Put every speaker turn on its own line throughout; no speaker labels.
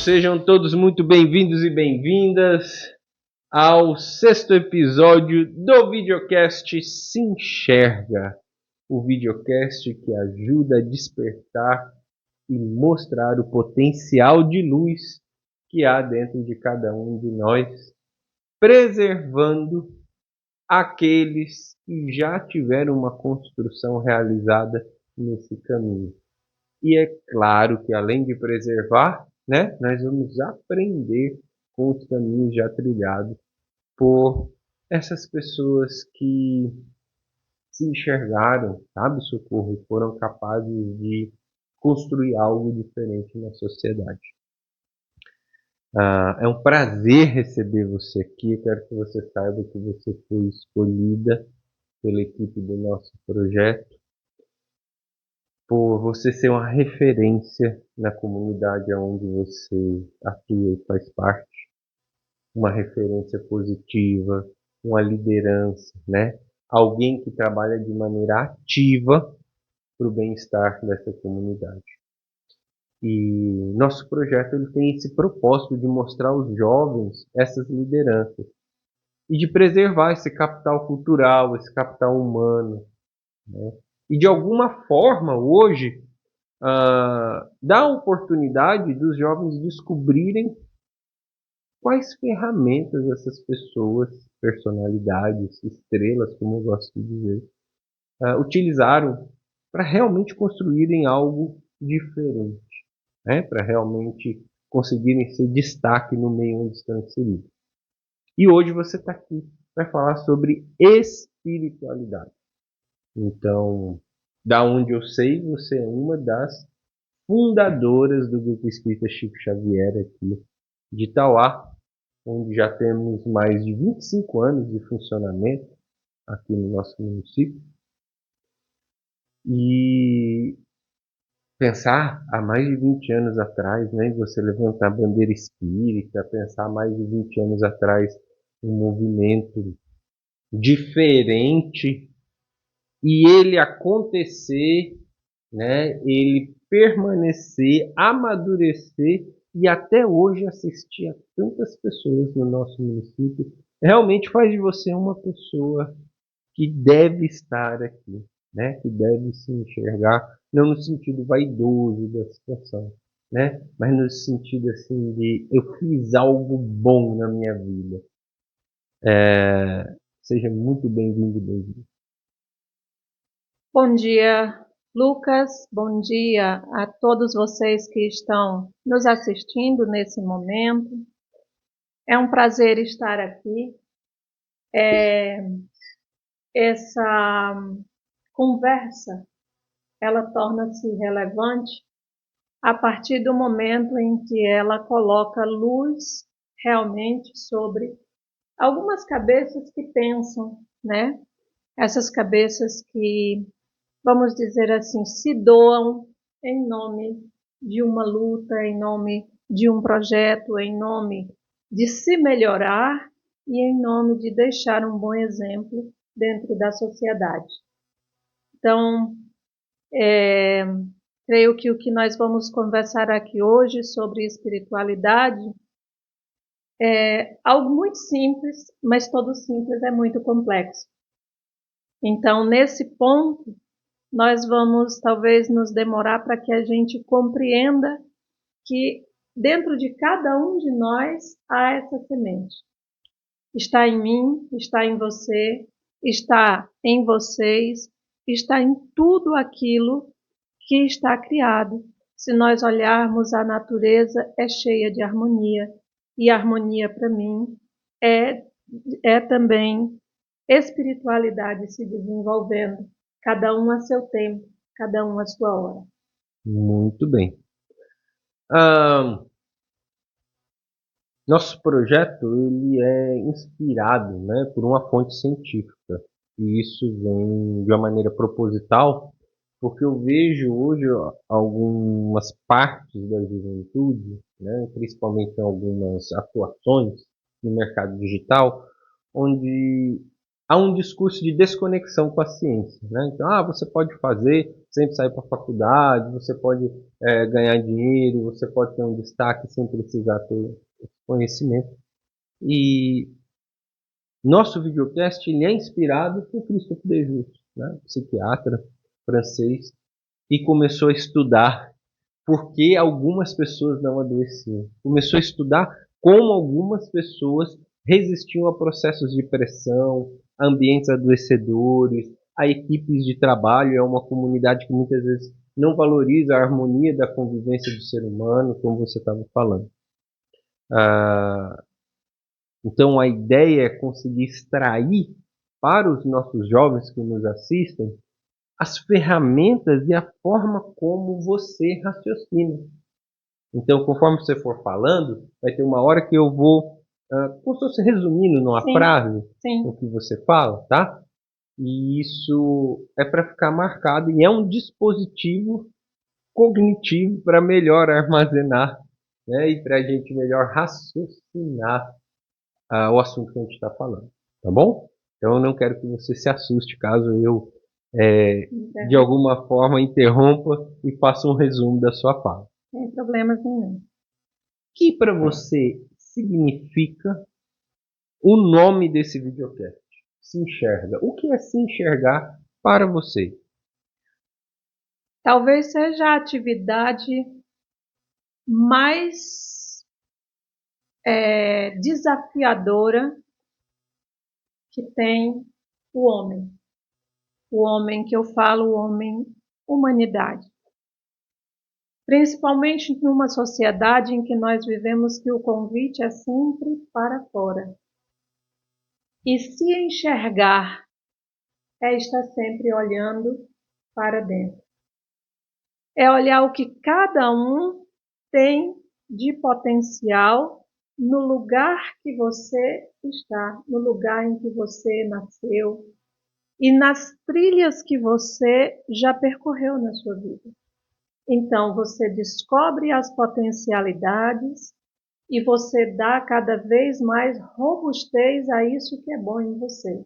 sejam todos muito bem-vindos e bem-vindas ao 6º episódio do videocast Se Enxerga, o videocast que ajuda a despertar e mostrar o potencial de luz que há dentro de cada um de nós, preservando aqueles que já tiveram uma construção realizada nesse caminho. E é claro que além de preservar, nós vamos aprender com os caminhos já trilhados por essas pessoas que se enxergaram, sabe, Socorro, e foram capazes de construir algo diferente na sociedade. É um prazer receber você aqui. Eu quero que você saiba que você foi escolhida pela equipe do nosso projeto por você ser uma referência na comunidade onde você atua e faz parte, uma referência positiva, uma liderança, Alguém que trabalha de maneira ativa para o bem-estar dessa comunidade. E nosso projeto ele tem esse propósito de mostrar aos jovens essas lideranças e de preservar esse capital cultural, esse capital humano, E de alguma forma, hoje, dá a oportunidade dos jovens descobrirem quais ferramentas essas pessoas, personalidades, estrelas, como eu gosto de dizer, utilizaram para realmente construírem algo diferente, para realmente conseguirem ser destaque no meio onde estão inseridos. E hoje você está aqui para falar sobre espiritualidade. Então, da onde eu sei, você é uma das fundadoras do Grupo Espírita Chico Xavier aqui de Itauá, onde já temos mais de 25 anos de funcionamento aqui no nosso município. E pensar há mais de 20 anos atrás, você levantar a bandeira espírita, pensar há mais de 20 anos atrás um movimento diferente e ele acontecer, ele permanecer, amadurecer e até hoje assistir a tantas pessoas no nosso município, realmente faz de você uma pessoa que deve estar aqui, que deve se enxergar, não no sentido vaidoso da situação, mas no sentido assim de eu fiz algo bom na minha vida. Seja muito bem-vindo, bem-vindo.
Bom dia, Lucas. Bom dia a todos vocês que estão nos assistindo nesse momento. É um prazer estar aqui. Essa conversa, ela torna-se relevante a partir do momento em que ela coloca luz realmente sobre algumas cabeças que pensam, Essas cabeças que, vamos dizer assim, se doam em nome de uma luta, em nome de um projeto, em nome de se melhorar e em nome de deixar um bom exemplo dentro da sociedade. Então, creio que o que nós vamos conversar aqui hoje sobre espiritualidade é algo muito simples, mas todo simples é muito complexo. Então, nesse ponto, nós vamos talvez nos demorar para que a gente compreenda que dentro de cada um de nós há essa semente. Está em mim, está em você, está em vocês, está em tudo aquilo que está criado. Se nós olharmos, a natureza é cheia de harmonia, e a harmonia para mim é também espiritualidade se desenvolvendo, cada um a seu tempo, cada um a sua hora.
Muito bem. Nosso projeto ele é inspirado, por uma fonte científica, e isso vem de uma maneira proposital, porque eu vejo hoje algumas partes da juventude, principalmente em algumas atuações no mercado digital, onde há um discurso de desconexão com a ciência, né? Então, você pode fazer, sempre sair para a faculdade, você pode ganhar dinheiro, você pode ter um destaque sem precisar ter conhecimento. E nosso videocast ele é inspirado por Christophe Dejoux, né? Psiquiatra francês, e começou a estudar por que algumas pessoas não adoeciam. Começou a estudar como algumas pessoas resistiam a processos de pressão, a ambientes adoecedores, a equipes de trabalho. É uma comunidade que muitas vezes não valoriza a harmonia da convivência do ser humano, como você estava falando. Então a ideia é conseguir extrair para os nossos jovens que nos assistem as ferramentas e a forma como você raciocina. Então, conforme você for falando, vai ter uma hora que eu vou, como se fosse resumindo numa frase o que você fala, tá? E isso é para ficar marcado e é um dispositivo cognitivo para melhor armazenar, né? E para a gente melhor raciocinar o assunto que a gente está falando, tá bom? Então, eu não quero que você se assuste caso eu, de alguma forma, interrompa e faça um resumo da sua fala.
Sem problemas nenhum.
O que para você significa o nome desse videocast? Se enxerga. O que é se enxergar para você?
Talvez seja a atividade mais desafiadora que tem o homem. O homem que eu falo, o homem humanidade. Principalmente numa sociedade em que nós vivemos que o convite é sempre para fora. E se enxergar é estar sempre olhando para dentro. É olhar o que cada um tem de potencial no lugar que você está, no lugar em que você nasceu e nas trilhas que você já percorreu na sua vida. Então, você descobre as potencialidades e você dá cada vez mais robustez a isso que é bom em você.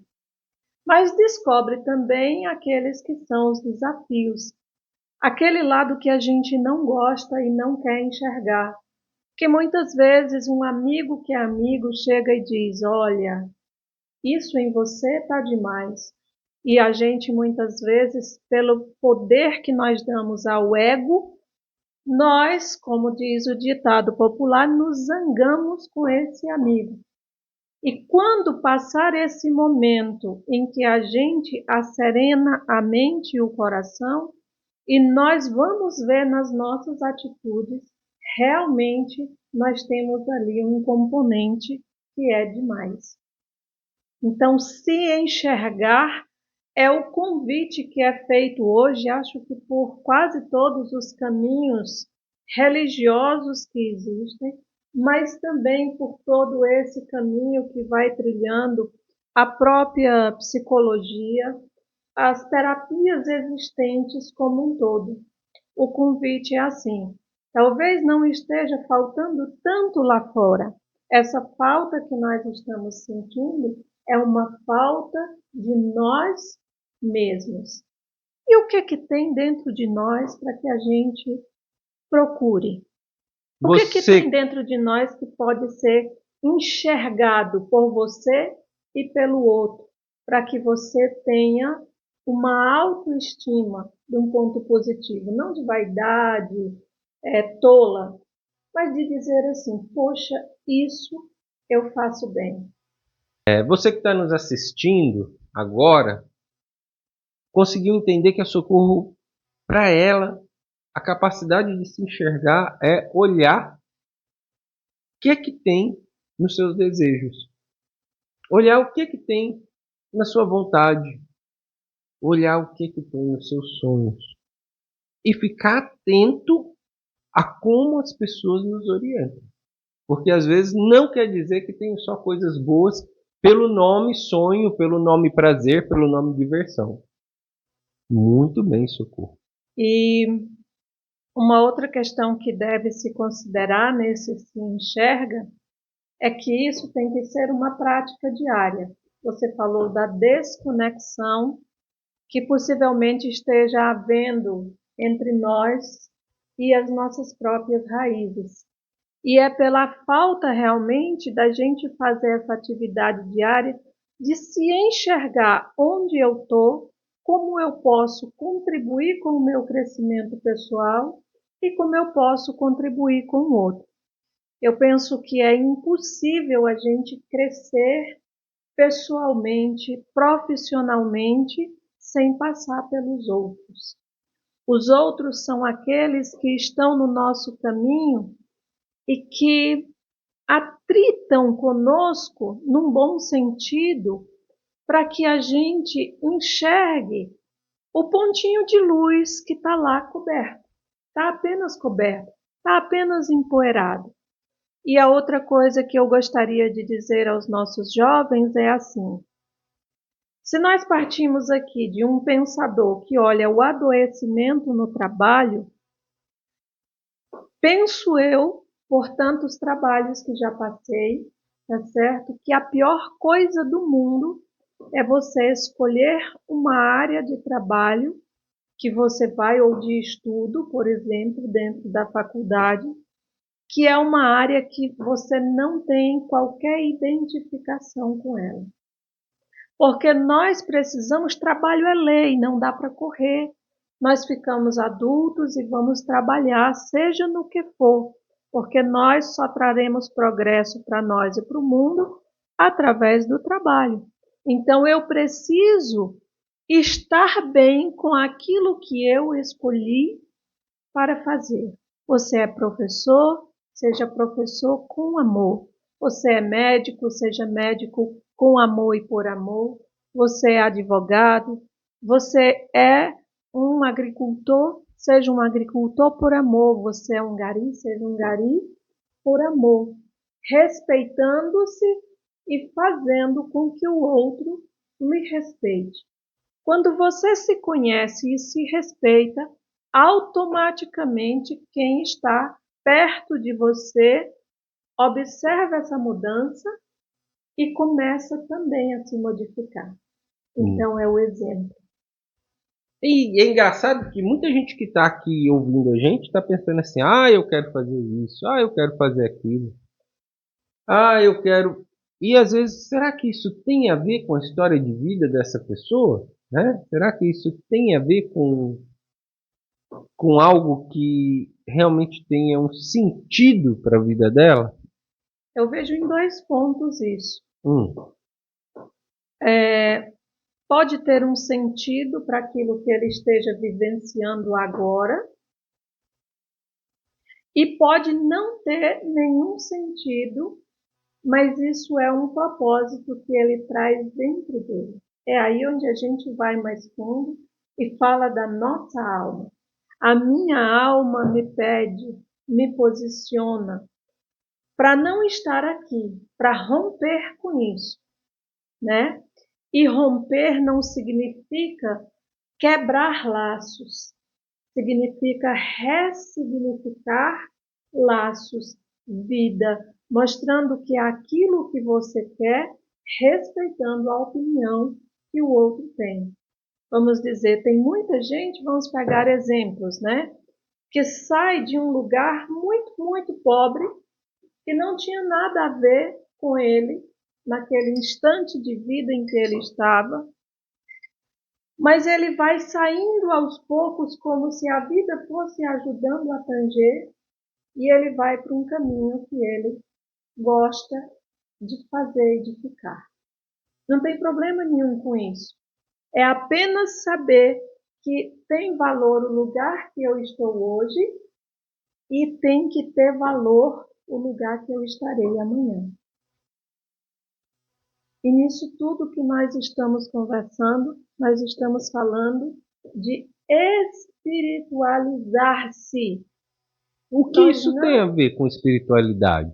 Mas descobre também aqueles que são os desafios, aquele lado que a gente não gosta e não quer enxergar. Porque muitas vezes um amigo que é amigo chega e diz, olha, isso em você está demais. E a gente muitas vezes, pelo poder que nós damos ao ego, nós, como diz o ditado popular, nos zangamos com esse amigo. E quando passar esse momento em que a gente acerena a mente e o coração, e nós vamos ver nas nossas atitudes, realmente nós temos ali um componente que é demais. Então, se enxergar é o convite que é feito hoje, acho que por quase todos os caminhos religiosos que existem, mas também por todo esse caminho que vai trilhando a própria psicologia, as terapias existentes como um todo. O convite é assim, talvez não esteja faltando tanto lá fora. Essa falta que nós estamos sentindo é uma falta de nós mesmos. E o que tem dentro de nós para que a gente procure? O que tem dentro de nós que pode ser enxergado por você e pelo outro, para que você tenha uma autoestima de um ponto positivo, não de vaidade tola, mas de dizer assim, poxa, isso eu faço bem.
Você que está nos assistindo agora, conseguiu entender que a Socorro, para ela, a capacidade de se enxergar é olhar o que é que tem nos seus desejos. Olhar o que é que tem na sua vontade. Olhar o que é que tem nos seus sonhos. E ficar atento a como as pessoas nos orientam. Porque às vezes não quer dizer que tem só coisas boas pelo nome sonho, pelo nome prazer, pelo nome diversão. Muito bem, Socorro.
E uma outra questão que deve se considerar nesse se enxerga é que isso tem que ser uma prática diária. você falou da desconexão que possivelmente esteja havendo entre nós e as nossas próprias raízes. E é pela falta realmente da gente fazer essa atividade diária de se enxergar onde eu estou, como eu posso contribuir com o meu crescimento pessoal e como eu posso contribuir com o outro. Eu penso que é impossível a gente crescer pessoalmente, profissionalmente, sem passar pelos outros. Os outros são aqueles que estão no nosso caminho e que atritam conosco num bom sentido para que a gente enxergue o pontinho de luz que está lá coberto. Está apenas coberto, está apenas empoeirado. E a outra coisa que eu gostaria de dizer aos nossos jovens é assim: se nós partimos aqui de um pensador que olha o adoecimento no trabalho, penso eu, por tantos trabalhos que já passei, tá certo? Que a pior coisa do mundo é você escolher uma área de trabalho que você vai, ou de estudo, por exemplo, dentro da faculdade, que é uma área que você não tem qualquer identificação com ela. Porque nós precisamos, trabalho é lei, não dá para correr. Nós ficamos adultos e vamos trabalhar, seja no que for, porque nós só traremos progresso para nós e para o mundo através do trabalho. Então eu preciso estar bem com aquilo que eu escolhi para fazer. Você é professor, seja professor com amor. Você é médico, seja médico com amor e por amor. Você é advogado, você é um agricultor, seja um agricultor por amor. Você é um gari, seja um gari por amor. Respeitando-se e fazendo com que o outro lhe respeite. Quando você se conhece e se respeita, automaticamente quem está perto de você observa essa mudança e começa também a se modificar. Então é o exemplo.
E é engraçado que muita gente que está aqui ouvindo a gente está pensando assim: ah, eu quero fazer isso, ah, eu quero fazer aquilo, ah, eu quero. E às vezes, será que isso tem a ver com a história de vida dessa pessoa? Né? Será que isso tem a ver com algo que realmente tenha um sentido para a vida dela?
Eu vejo em 2 pontos isso.
Hum,
Pode ter um sentido para aquilo que ele esteja vivenciando agora e pode não ter nenhum sentido, mas isso é um propósito que ele traz dentro dele. É aí onde a gente vai mais fundo e fala da nossa alma. A minha alma me pede, me posiciona para não estar aqui, para romper com isso, né? E romper não significa quebrar laços, significa ressignificar laços, vida, mostrando que é aquilo que você quer, respeitando a opinião que o outro tem. Vamos dizer, tem muita gente, vamos pegar exemplos, né? Que sai de um lugar muito, muito pobre, que não tinha nada a ver com ele, naquele instante de vida em que ele estava, mas ele vai saindo aos poucos como se a vida fosse ajudando a tanger e ele vai para um caminho que ele gosta de fazer e de ficar. Não tem problema nenhum com isso. É apenas saber que tem valor o lugar que eu estou hoje e tem que ter valor o lugar que eu estarei amanhã. E nisso tudo que nós estamos conversando, nós estamos falando de espiritualizar-se.
O que isso tem a ver com espiritualidade?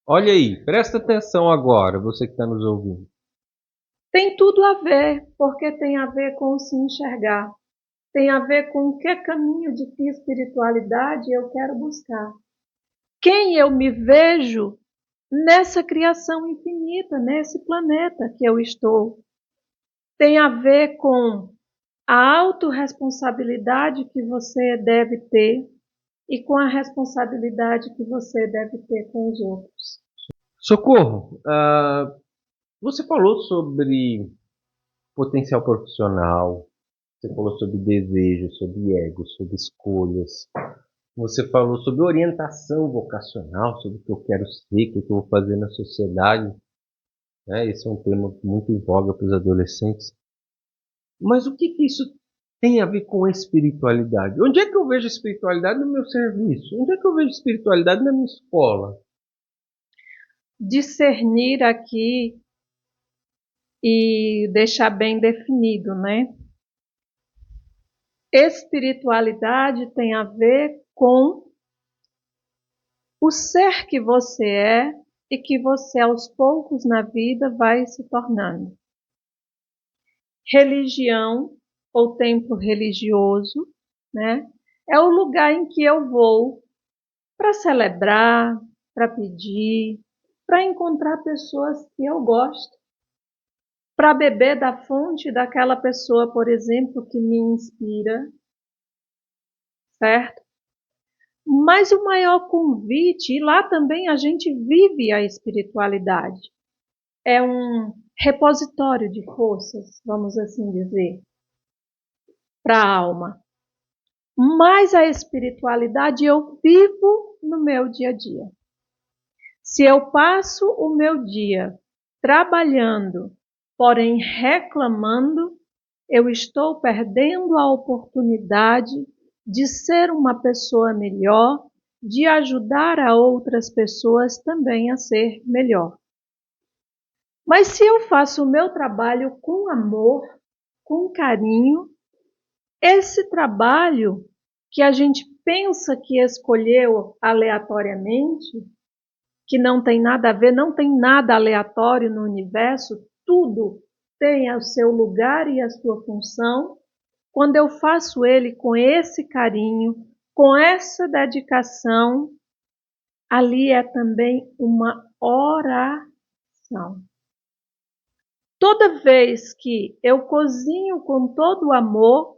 Olha aí, presta atenção agora, você que está nos ouvindo.
Tem tudo a ver, porque tem a ver com se enxergar. Tem a ver com que caminho de que espiritualidade eu quero buscar. Quem eu me vejo nessa criação infinita, nesse planeta que eu estou. Tem a ver com a autorresponsabilidade que você deve ter e com a responsabilidade que você deve ter com os outros.
Socorro, você falou sobre potencial profissional, você falou sobre desejo, sobre ego, sobre escolhas. Você falou sobre orientação vocacional, sobre o que eu quero ser, o que eu vou fazer na sociedade. Né? Esse é um tema muito em voga para os adolescentes. Mas o que isso tem a ver com a espiritualidade? Onde é que eu vejo espiritualidade no meu serviço? Onde é que eu vejo espiritualidade na minha escola?
Discernir aqui e deixar bem definido, né? Espiritualidade tem a ver com o ser que você é e que você aos poucos na vida vai se tornando. Religião ou templo religioso, né? É o lugar em que eu vou para celebrar, para pedir, para encontrar pessoas que eu gosto, para beber da fonte daquela pessoa, por exemplo, que me inspira, certo? Mas o maior convite, e lá também a gente vive a espiritualidade, é um repositório de forças, vamos assim dizer, para a alma. Mas a espiritualidade eu vivo no meu dia a dia. Se eu passo o meu dia trabalhando, porém reclamando, eu estou perdendo a oportunidade de ser uma pessoa melhor, de ajudar a outras pessoas também a ser melhor. Mas se eu faço o meu trabalho com amor, com carinho, esse trabalho que a gente pensa que escolheu aleatoriamente, que não tem nada a ver, não tem nada aleatório no universo, tudo tem o seu lugar e a sua função. Quando eu faço ele com esse carinho, com essa dedicação, ali é também uma oração. Toda vez que eu cozinho com todo o amor,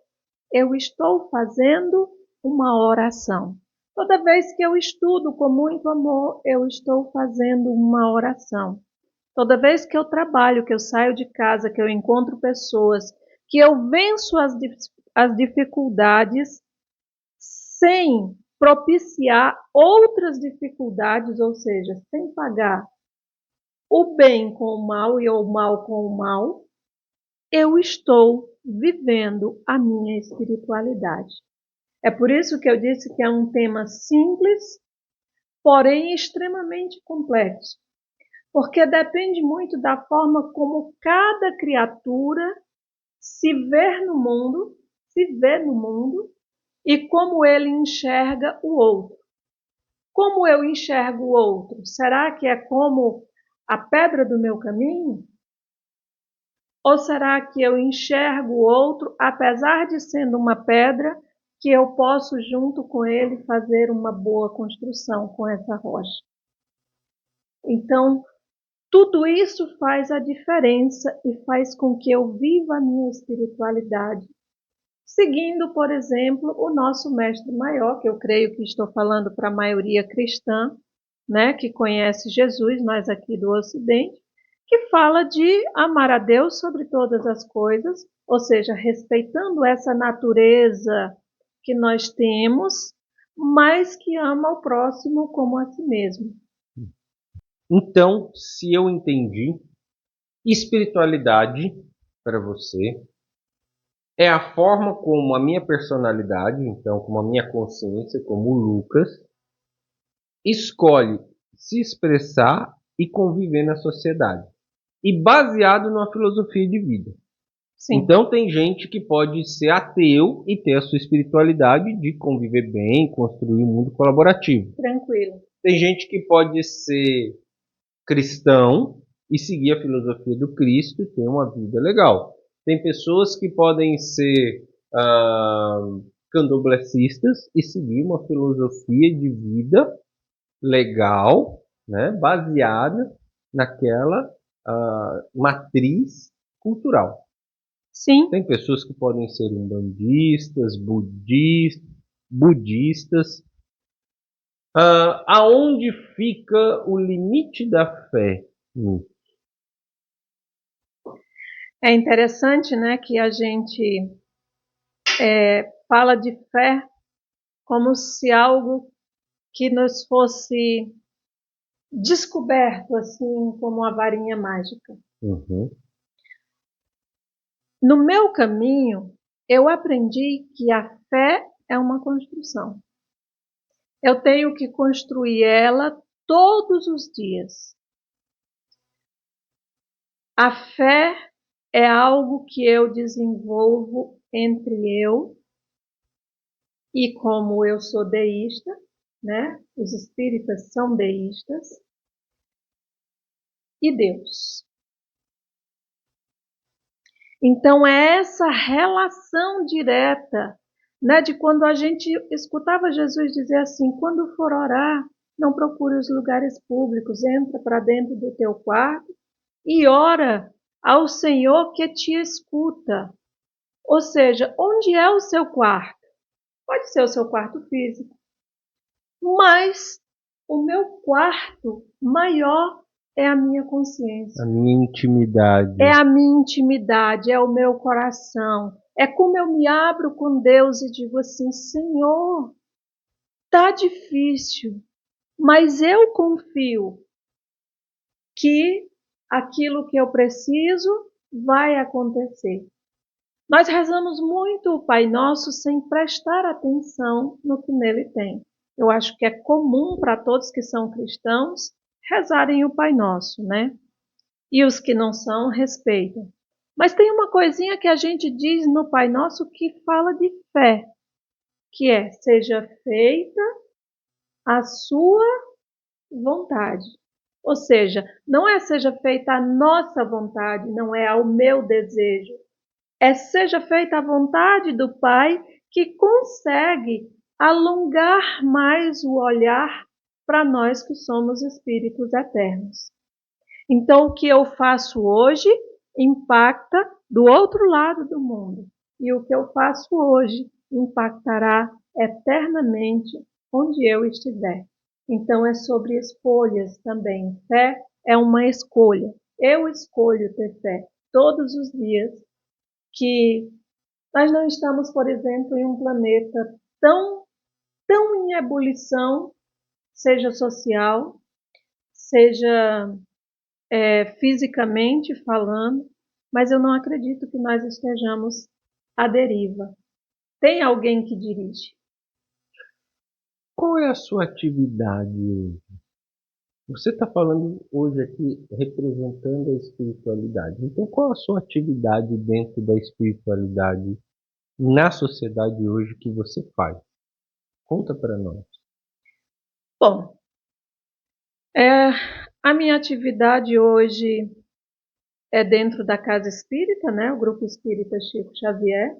eu estou fazendo uma oração. Toda vez que eu estudo com muito amor, eu estou fazendo uma oração. Toda vez que eu trabalho, que eu saio de casa, que eu encontro pessoas, que eu venço as dificuldades sem propiciar outras dificuldades, ou seja, sem pagar o bem com o mal e o mal com o mal, eu estou vivendo a minha espiritualidade. É por isso que eu disse que é um tema simples, porém extremamente complexo, porque depende muito da forma como cada criatura se vê no mundo, e como ele enxerga o outro. Como eu enxergo o outro? Será que é como a pedra do meu caminho? Ou será que eu enxergo o outro, apesar de sendo uma pedra, que eu posso junto com ele fazer uma boa construção com essa rocha? Então, tudo isso faz a diferença e faz com que eu viva a minha espiritualidade, seguindo, por exemplo, o nosso mestre maior, que eu creio que estou falando para a maioria cristã, né, que conhece Jesus, nós aqui do Ocidente, que fala de amar a Deus sobre todas as coisas, ou seja, respeitando essa natureza que nós temos, mas que ama o próximo como a si mesmo.
Então, se eu entendi, espiritualidade para você é a forma como a minha personalidade, então como a minha consciência, como o Lucas, escolhe se expressar e conviver na sociedade. E baseado numa filosofia de vida. Sim. Então tem gente que pode ser ateu e ter a sua espiritualidade de conviver bem, construir um mundo colaborativo.
Tranquilo.
Tem gente que pode ser cristão e seguir a filosofia do Cristo e ter uma vida legal. Tem pessoas que podem ser candoblecistas e seguir uma filosofia de vida legal né, baseada naquela matriz cultural.
Sim.
Tem pessoas que podem ser umbandistas, budistas. Aonde fica o limite da fé?
É interessante, né, que a gente fala de fé como se algo que nos fosse descoberto, assim, como uma varinha mágica.
Uhum.
No meu caminho, eu aprendi que a fé é uma construção. Eu tenho que construir ela todos os dias. A fé é algo que eu desenvolvo entre eu e, como eu sou deísta, né? Os espíritas são deístas, e Deus. Então é essa relação direta, né, de quando a gente escutava Jesus dizer assim: quando for orar, não procure os lugares públicos, entra para dentro do teu quarto e ora ao Senhor que te escuta. Ou seja, onde é o seu quarto? Pode ser o seu quarto físico, mas o meu quarto maior é a minha consciência.
A minha intimidade.
É a minha intimidade, é o meu coração. É como eu me abro com Deus e digo assim: Senhor, tá difícil, mas eu confio que aquilo que eu preciso vai acontecer. Nós rezamos muito o Pai Nosso sem prestar atenção no que nele tem. Eu acho que é comum para todos que são cristãos rezarem o Pai Nosso, né? E os que não são, respeitam. Mas tem uma coisinha que a gente diz no Pai Nosso que fala de fé, que é: seja feita a sua vontade. Ou seja, não é seja feita a nossa vontade, não é ao meu desejo. É seja feita a vontade do Pai, que consegue alongar mais o olhar para nós que somos espíritos eternos. Então, o que eu faço hoje impacta do outro lado do mundo. E o que eu faço hoje impactará eternamente onde eu estiver. Então, é sobre escolhas também. Fé é uma escolha. Eu escolho ter fé todos os dias, que nós não estamos, por exemplo, em um planeta tão em ebulição, seja social, seja fisicamente falando, mas eu não acredito que nós estejamos à deriva. Tem alguém que dirige.
Qual é a sua atividade hoje? Você está falando hoje aqui representando a espiritualidade. Então, qual a sua atividade dentro da espiritualidade na sociedade hoje que você faz? Conta para nós.
Bom, a minha atividade hoje é dentro da Casa Espírita, né? O Grupo Espírita Chico Xavier,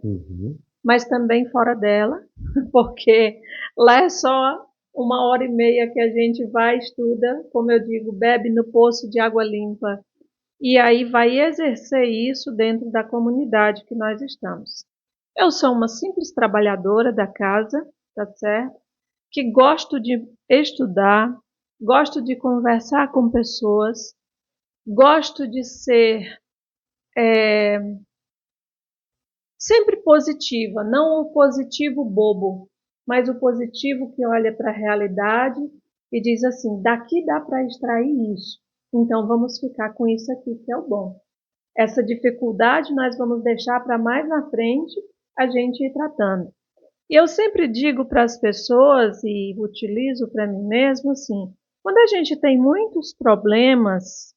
mas também fora dela, porque lá é só 1h30 que a gente vai, estuda, como eu digo, bebe no poço de água limpa, e aí vai exercer isso dentro da comunidade que nós estamos. Eu sou uma simples trabalhadora da casa, tá certo? Que gosto de estudar, gosto de conversar com pessoas, gosto de ser sempre positiva, não o positivo bobo, mas o positivo que olha para a realidade e diz assim: daqui dá para extrair isso, então vamos ficar com isso aqui que é o bom. Essa dificuldade nós vamos deixar para mais na frente a gente ir tratando. E eu sempre digo para as pessoas e utilizo para mim mesmo assim: quando a gente tem muitos problemas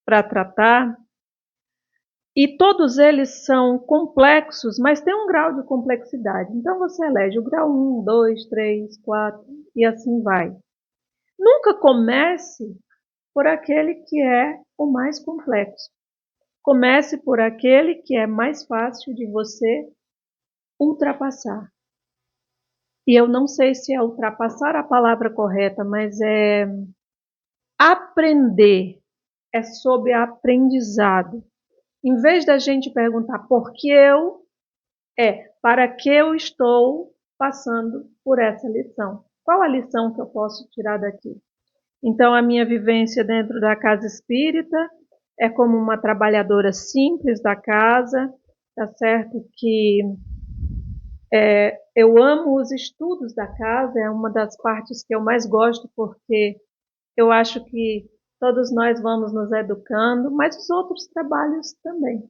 para tratar, e todos eles são complexos, mas tem um grau de complexidade. Então você elege o grau 1, 2, 3, 4 e assim vai. Nunca comece por aquele que é o mais complexo. Comece por aquele que é mais fácil de você ultrapassar. E eu não sei se é ultrapassar a palavra correta, mas Aprender é sobre aprendizado. Em vez da gente perguntar por que eu, para que eu estou passando por essa lição. Qual a lição que eu posso tirar daqui? Então, a minha vivência dentro da casa espírita é como uma trabalhadora simples da casa, tá certo? Que eu amo os estudos da casa, é uma das partes que eu mais gosto, porque eu acho que todos nós vamos nos educando, mas os outros trabalhos também.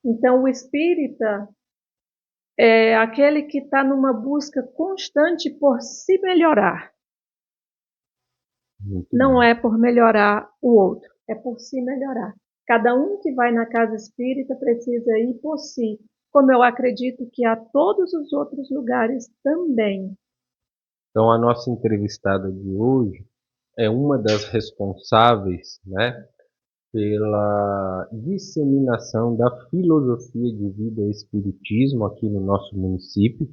Então, o espírita é aquele que está numa busca constante por se melhorar. Não é por melhorar o outro, é por se melhorar. Cada um que vai na casa espírita precisa ir por si, como eu acredito que há todos os outros lugares também.
Então, a nossa entrevistada de hoje é uma das responsáveis, né, pela disseminação da filosofia de vida e espiritismo aqui no nosso município,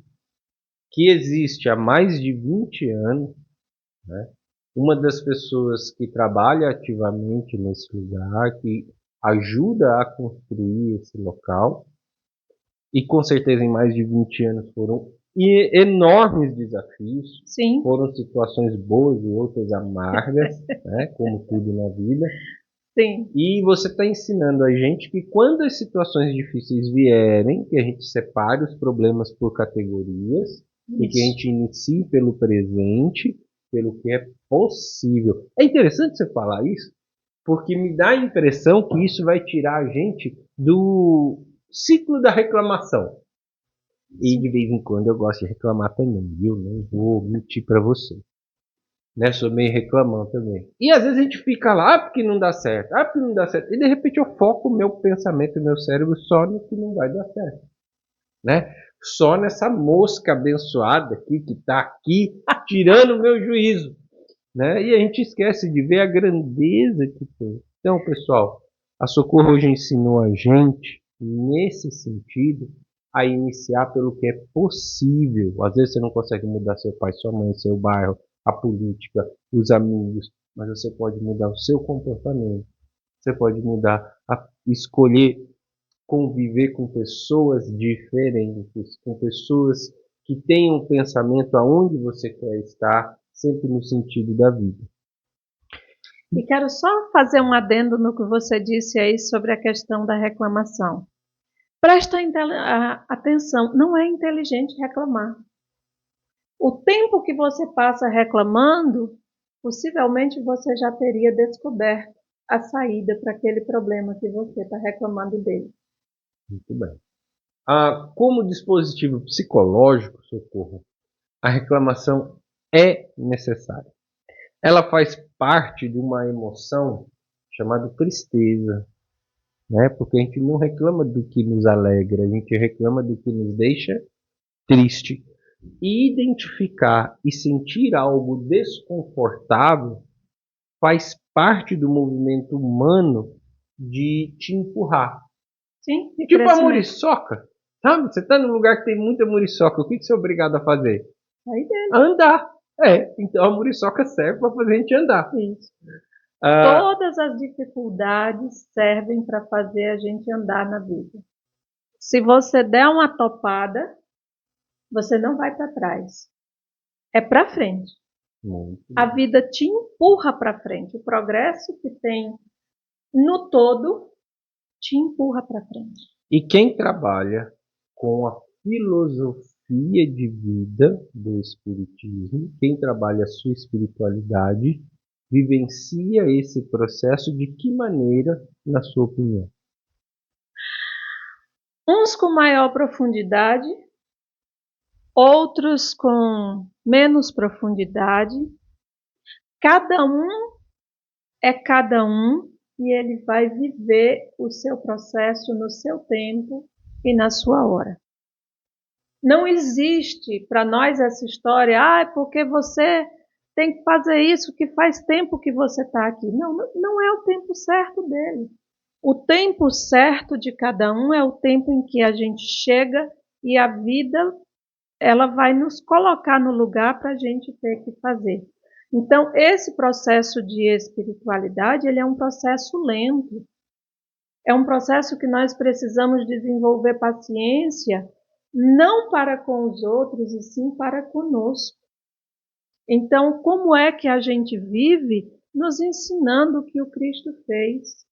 que existe há mais de 20 anos, né? Uma das pessoas que trabalha ativamente nesse lugar, que ajuda a construir esse local, e com certeza em mais de 20 anos foram enormes desafios,
Sim.
Foram situações boas e outras amargas, né, como tudo na vida.
Sim.
E você está ensinando a gente que quando as situações difíceis vierem, que a gente separe os problemas por categorias, e que a gente inicie pelo presente, pelo que é possível. É interessante você falar isso, porque me dá a impressão que isso vai tirar a gente do ciclo da reclamação. E de vez em quando eu gosto de reclamar também, viu? Não vou mentir para você. Né? Sou meio reclamão também. E às vezes a gente fica lá, porque não dá certo, porque não dá certo. E de repente eu foco o meu pensamento, o meu cérebro só no que não vai dar certo. Né? Só nessa mosca abençoada aqui, que está aqui, tirando o meu juízo. Né? E a gente esquece de ver a grandeza que tem. Então, pessoal, a Socorro hoje ensinou a gente, nesse sentido, a iniciar pelo que é possível. Às vezes você não consegue mudar seu pai, sua mãe, seu bairro, a política, os amigos, mas você pode mudar o seu comportamento. Você pode mudar, escolher conviver com pessoas diferentes, com pessoas que tenham um pensamento aonde você quer estar, sempre no sentido da vida.
E quero só fazer um adendo no que você disse aí sobre a questão da reclamação. Presta atenção, não é inteligente reclamar. O tempo que você passa reclamando, possivelmente você já teria descoberto a saída para aquele problema que você está reclamando dele.
Muito bem. Como dispositivo psicológico, Socorro, a reclamação é necessária. Ela faz parte de uma emoção chamada tristeza, né? Porque a gente não reclama do que nos alegra, a gente reclama do que nos deixa triste. E identificar e sentir algo desconfortável faz parte do movimento humano de te empurrar.
Sim,
tipo a muriçoca, sabe? Você está num lugar que tem muita muriçoca, o que você é obrigado a fazer?
Aí dentro.
Andar. Então a muriçoca serve para fazer a gente andar.
Isso. Todas as dificuldades servem para fazer a gente andar na vida. Se você der uma topada, você não vai para trás. É para frente. A vida te empurra para frente. O progresso que tem no todo te empurra para frente.
E quem trabalha com a filosofia de vida do espiritismo, quem trabalha a sua espiritualidade, vivencia esse processo de que maneira, na sua opinião?
Uns com maior profundidade, outros com menos profundidade. Cada um é cada um e ele vai viver o seu processo no seu tempo e na sua hora. Não existe para nós essa história, porque você tem que fazer isso, que faz tempo que você está aqui. Não, não é o tempo certo dele. O tempo certo de cada um é o tempo em que a gente chega e a vida ela vai nos colocar no lugar para a gente ter que fazer. Então, esse processo de espiritualidade, ele é um processo lento. É um processo que nós precisamos desenvolver paciência, não para com os outros, e sim para conosco. Então, como é que a gente vive? Nos ensinando o que o Cristo fez.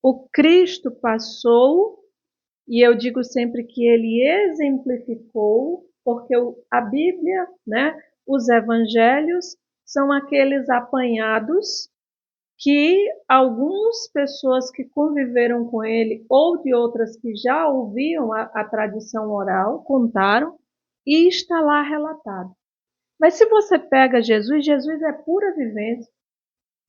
O Cristo passou, e eu digo sempre que ele exemplificou, porque a Bíblia, né, os evangelhos, são aqueles apanhados que algumas pessoas que conviveram com ele ou de outras que já ouviam a tradição oral contaram e está lá relatado. Mas se você pega Jesus, Jesus é pura vivência.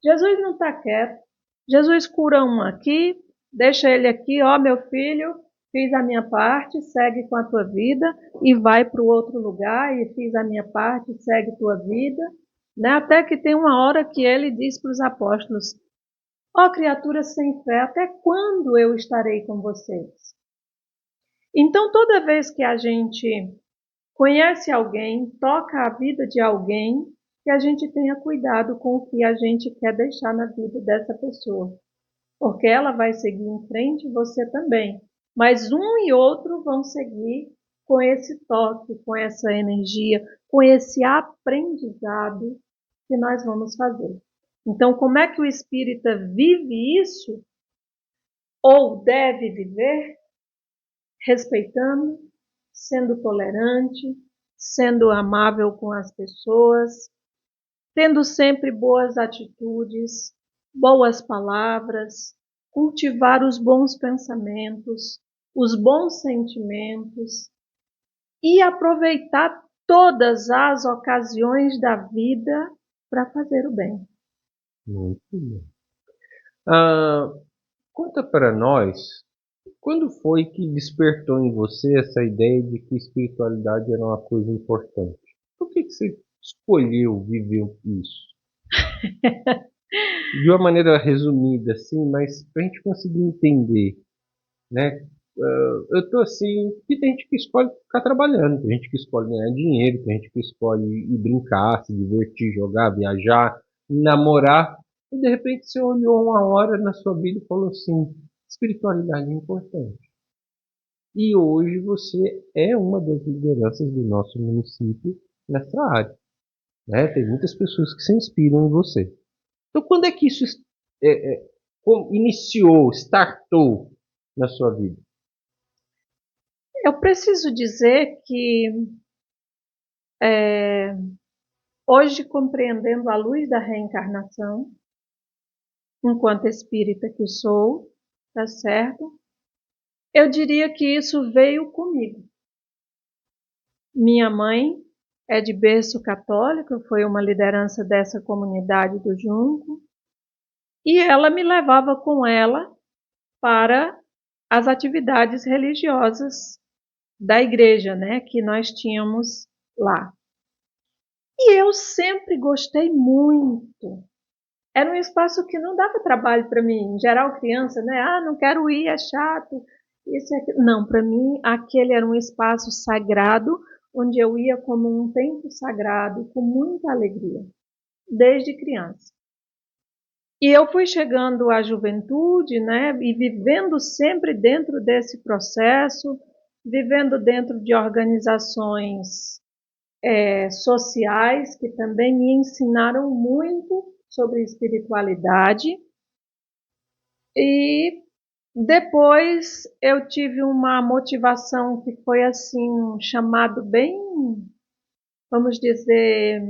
Jesus não está quieto. Jesus cura um aqui, deixa ele aqui, ó meu filho, fiz a minha parte, segue com a tua vida e vai para o outro lugar e fiz a minha parte, segue tua vida. Né? Até que tem uma hora que ele diz para os apóstolos, ó criaturas sem fé, até quando eu estarei com vocês? Então toda vez que a gente conhece alguém, toca a vida de alguém, que a gente tenha cuidado com o que a gente quer deixar na vida dessa pessoa. Porque ela vai seguir em frente, você também. Mas um e outro vão seguir com esse toque, com essa energia, com esse aprendizado que nós vamos fazer. Então, como é que o espírita vive isso? Ou deve viver? Respeitando, sendo tolerante, sendo amável com as pessoas, tendo sempre boas atitudes, boas palavras, cultivar os bons pensamentos, os bons sentimentos e aproveitar todas as ocasiões da vida para fazer o bem.
Muito bem. Conta para nós, quando foi que despertou em você essa ideia de que espiritualidade era uma coisa importante? Por que você escolheu viver isso? De uma maneira resumida, assim, mas para a gente conseguir entender, né? Eu tô assim, que tem gente que escolhe ficar trabalhando, tem gente que escolhe ganhar dinheiro, tem gente que escolhe ir brincar, se divertir, jogar, viajar, namorar, e de repente você olhou uma hora na sua vida e falou assim, espiritualidade é importante. E hoje você é uma das lideranças do nosso município nessa área, né? Tem muitas pessoas que se inspiram em você. Então, quando é que isso iniciou, startou na sua vida?
Eu preciso dizer que hoje, compreendendo a luz da reencarnação, enquanto espírita que sou, tá certo? Eu diria que isso veio comigo. Minha mãe é de berço católico, foi uma liderança dessa comunidade do Junco, e ela me levava com ela para as atividades religiosas da igreja, né, que nós tínhamos lá. E eu sempre gostei muito. Era um espaço que não dava trabalho para mim, em geral criança, né? Ah, não quero ir, é chato. Isso é aquilo. Não, para mim aquele era um espaço sagrado, onde eu ia como um tempo sagrado, com muita alegria, desde criança. E eu fui chegando à juventude, né? E vivendo sempre dentro desse processo, vivendo dentro de organizações sociais que também me ensinaram muito sobre espiritualidade. E depois eu tive uma motivação que foi assim, um chamado bem, vamos dizer,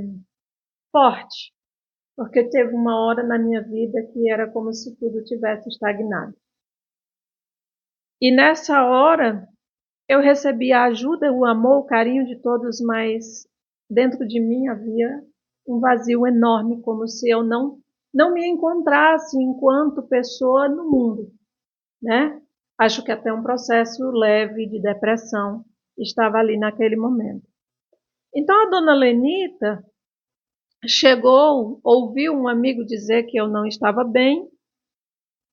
forte, porque teve uma hora na minha vida que era como se tudo tivesse estagnado. E nessa hora eu recebi a ajuda, o amor, o carinho de todos, mas dentro de mim havia um vazio enorme, como se eu não me encontrasse enquanto pessoa no mundo, né? Acho que até um processo leve de depressão estava ali naquele momento. Então a dona Lenita chegou, ouviu um amigo dizer que eu não estava bem,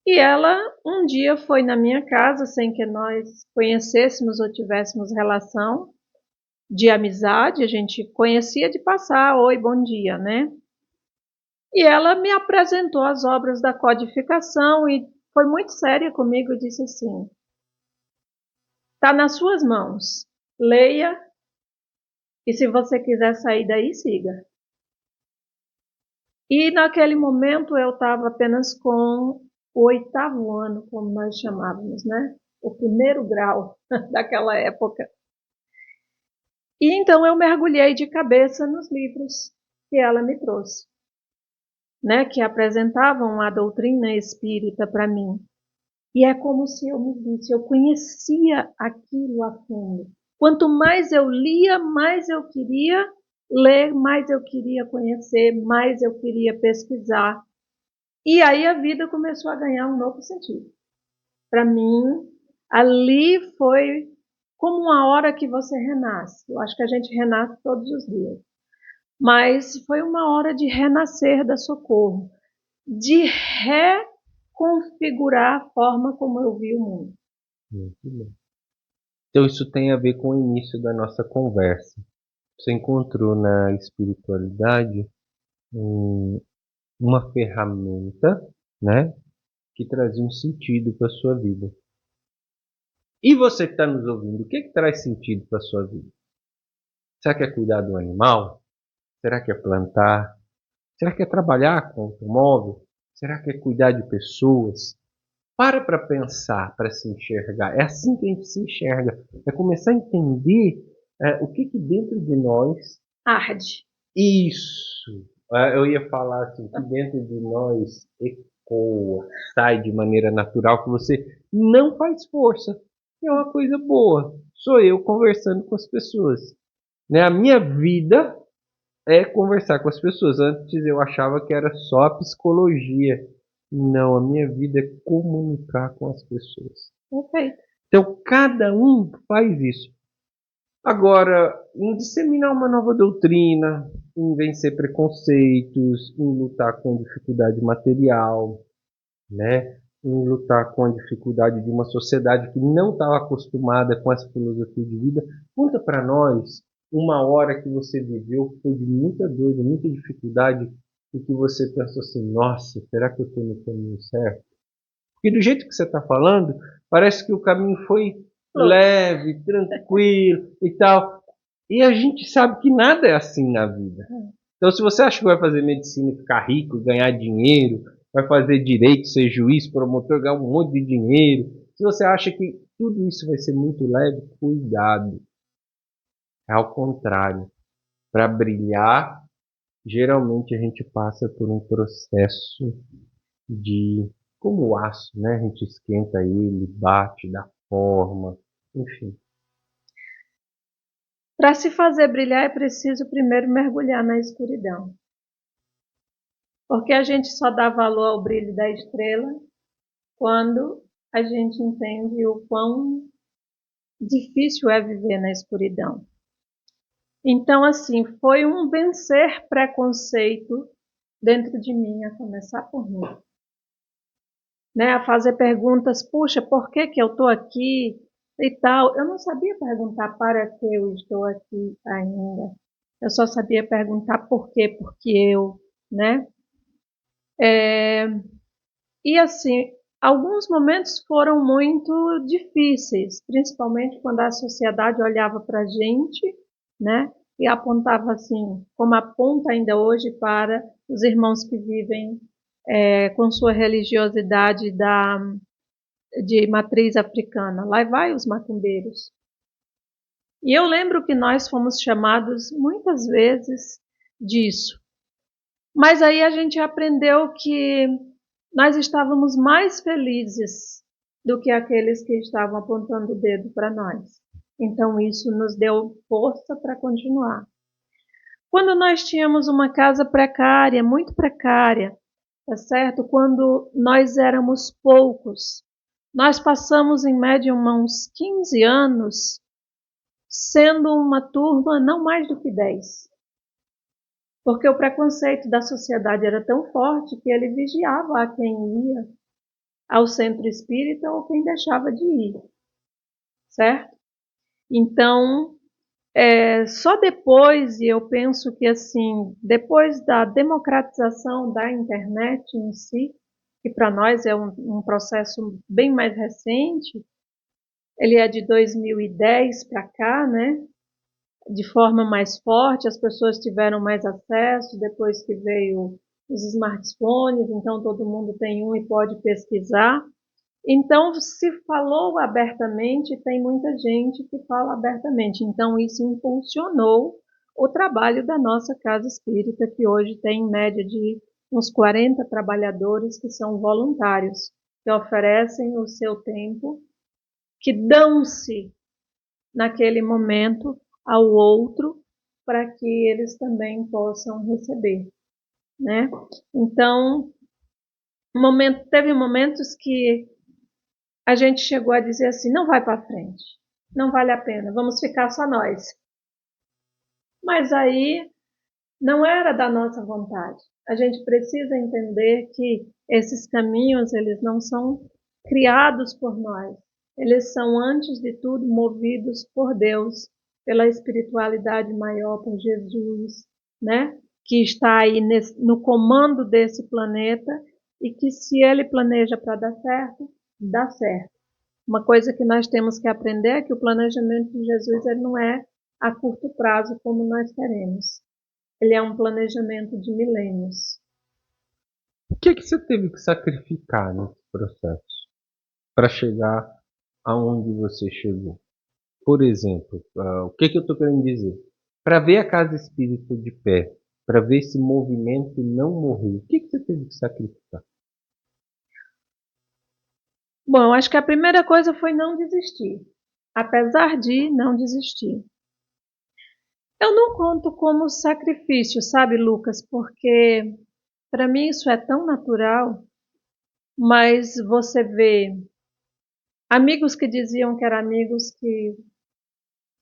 e ela um dia foi na minha casa, sem que nós conhecêssemos ou tivéssemos relação de amizade, a gente conhecia de passar, oi, bom dia, né? E ela me apresentou as obras da codificação e foi muito séria comigo e disse assim: está nas suas mãos, leia e se você quiser sair daí, siga. E naquele momento eu estava apenas com o 8º ano, como nós chamávamos, né? O 1º grau daquela época. E então eu mergulhei de cabeça nos livros que ela me trouxe, né? Que apresentavam a doutrina espírita para mim. E é como se eu me visse, eu conhecia aquilo a fundo. Quanto mais eu lia, mais eu queria ler, mais eu queria conhecer, mais eu queria pesquisar. E aí a vida começou a ganhar um novo sentido. Para mim, ali foi como uma hora que você renasce. Eu acho que a gente renasce todos os dias. Mas foi uma hora de renascer da Socorro, de reconfigurar a forma como eu vi o mundo.
Muito bem. Então isso tem a ver com o início da nossa conversa. Você encontrou na espiritualidade uma ferramenta, né, que trazia um sentido para a sua vida. E você que está nos ouvindo, o que traz sentido para a sua vida? Será que é cuidar do animal? Será que é plantar? Será que é trabalhar com automóvel? Será que é cuidar de pessoas? Para pensar, para se enxergar. É assim que a gente se enxerga. É começar a entender o que dentro de nós...
Arde.
Isso! Eu ia falar assim, que dentro de nós ecoa, sai de maneira natural, que você não faz força. É uma coisa boa. Sou eu conversando com as pessoas. Né? A minha vida é conversar com as pessoas. Antes eu achava que era só a psicologia. Não, a minha vida é comunicar com as pessoas.
Perfeito.
Então cada um faz isso. Agora, em disseminar uma nova doutrina, em vencer preconceitos, em lutar com dificuldade material, né? Em lutar com a dificuldade de uma sociedade que não estava acostumada com essa filosofia de vida. Conta para nós uma hora que você viveu que foi de muita dor, de muita dificuldade e que você pensou assim, nossa, será que eu estou no caminho certo? Porque do jeito que você está falando, parece que o caminho foi leve, tranquilo e tal. E a gente sabe que nada é assim na vida. Então, se você acha que vai fazer medicina e ficar rico, ganhar dinheiro, vai fazer direito, ser juiz, promotor, ganhar um monte de dinheiro, se você acha que tudo isso vai ser muito leve, cuidado. É ao contrário. Para brilhar, geralmente a gente passa por um processo de, como o aço, né? A gente esquenta ele, bate, dá forma, enfim.
Para se fazer brilhar é preciso primeiro mergulhar na escuridão. Porque a gente só dá valor ao brilho da estrela quando a gente entende o quão difícil é viver na escuridão. Então, assim, foi um vencer preconceito dentro de mim, a começar por mim. Né? A fazer perguntas, puxa, por que eu estou aqui e tal. Eu não sabia perguntar para que eu estou aqui ainda. Eu só sabia perguntar por quê, porque eu, né? E assim, alguns momentos foram muito difíceis, principalmente quando a sociedade olhava para a gente, né? E apontava assim, como aponta ainda hoje para os irmãos que vivem com sua religiosidade de matriz africana. Lá vai os macumbeiros. E eu lembro que nós fomos chamados muitas vezes disso. Mas aí a gente aprendeu que nós estávamos mais felizes do que aqueles que estavam apontando o dedo para nós. Então isso nos deu força para continuar. Quando nós tínhamos uma casa precária, muito precária, tá certo? Quando nós éramos poucos, nós passamos em média uns 15 anos sendo uma turma não mais do que 10. Porque o preconceito da sociedade era tão forte que ele vigiava a quem ia ao centro espírita ou quem deixava de ir, certo? Então, Só depois, e eu penso que assim, depois da democratização da internet em si, que para nós é um processo bem mais recente, ele é de 2010 para cá, né? De forma mais forte, as pessoas tiveram mais acesso depois que veio os smartphones, então todo mundo tem um e pode pesquisar. Então, se falou abertamente, tem muita gente que fala abertamente. Então, isso impulsionou o trabalho da nossa casa espírita, que hoje tem em média de uns 40 trabalhadores que são voluntários, que oferecem o seu tempo, que dão-se naquele momento ao outro para que eles também possam receber, né? Então, teve momentos que a gente chegou a dizer assim, não vai para frente, não vale a pena, vamos ficar só nós. Mas aí não era da nossa vontade. A gente precisa entender que esses caminhos, eles não são criados por nós. Eles são, antes de tudo, movidos por Deus, pela espiritualidade maior, por Jesus, né? Que está aí no comando desse planeta e que, se ele planeja para dar certo, dá certo. Uma coisa que nós temos que aprender é que o planejamento de Jesus ele não é a curto prazo como nós queremos. Ele é um planejamento de milênios.
O que que você teve que sacrificar nesse processo para chegar aonde você chegou? Por exemplo, o que que eu estou querendo dizer? Para ver a casa espírita de pé, para ver esse movimento não morrer, o que que você teve que sacrificar?
Bom, acho que a primeira coisa foi não desistir. Apesar de não desistir. Eu não conto como sacrifício, sabe, Lucas? Porque para mim isso é tão natural, mas você vê amigos que diziam que eram amigos que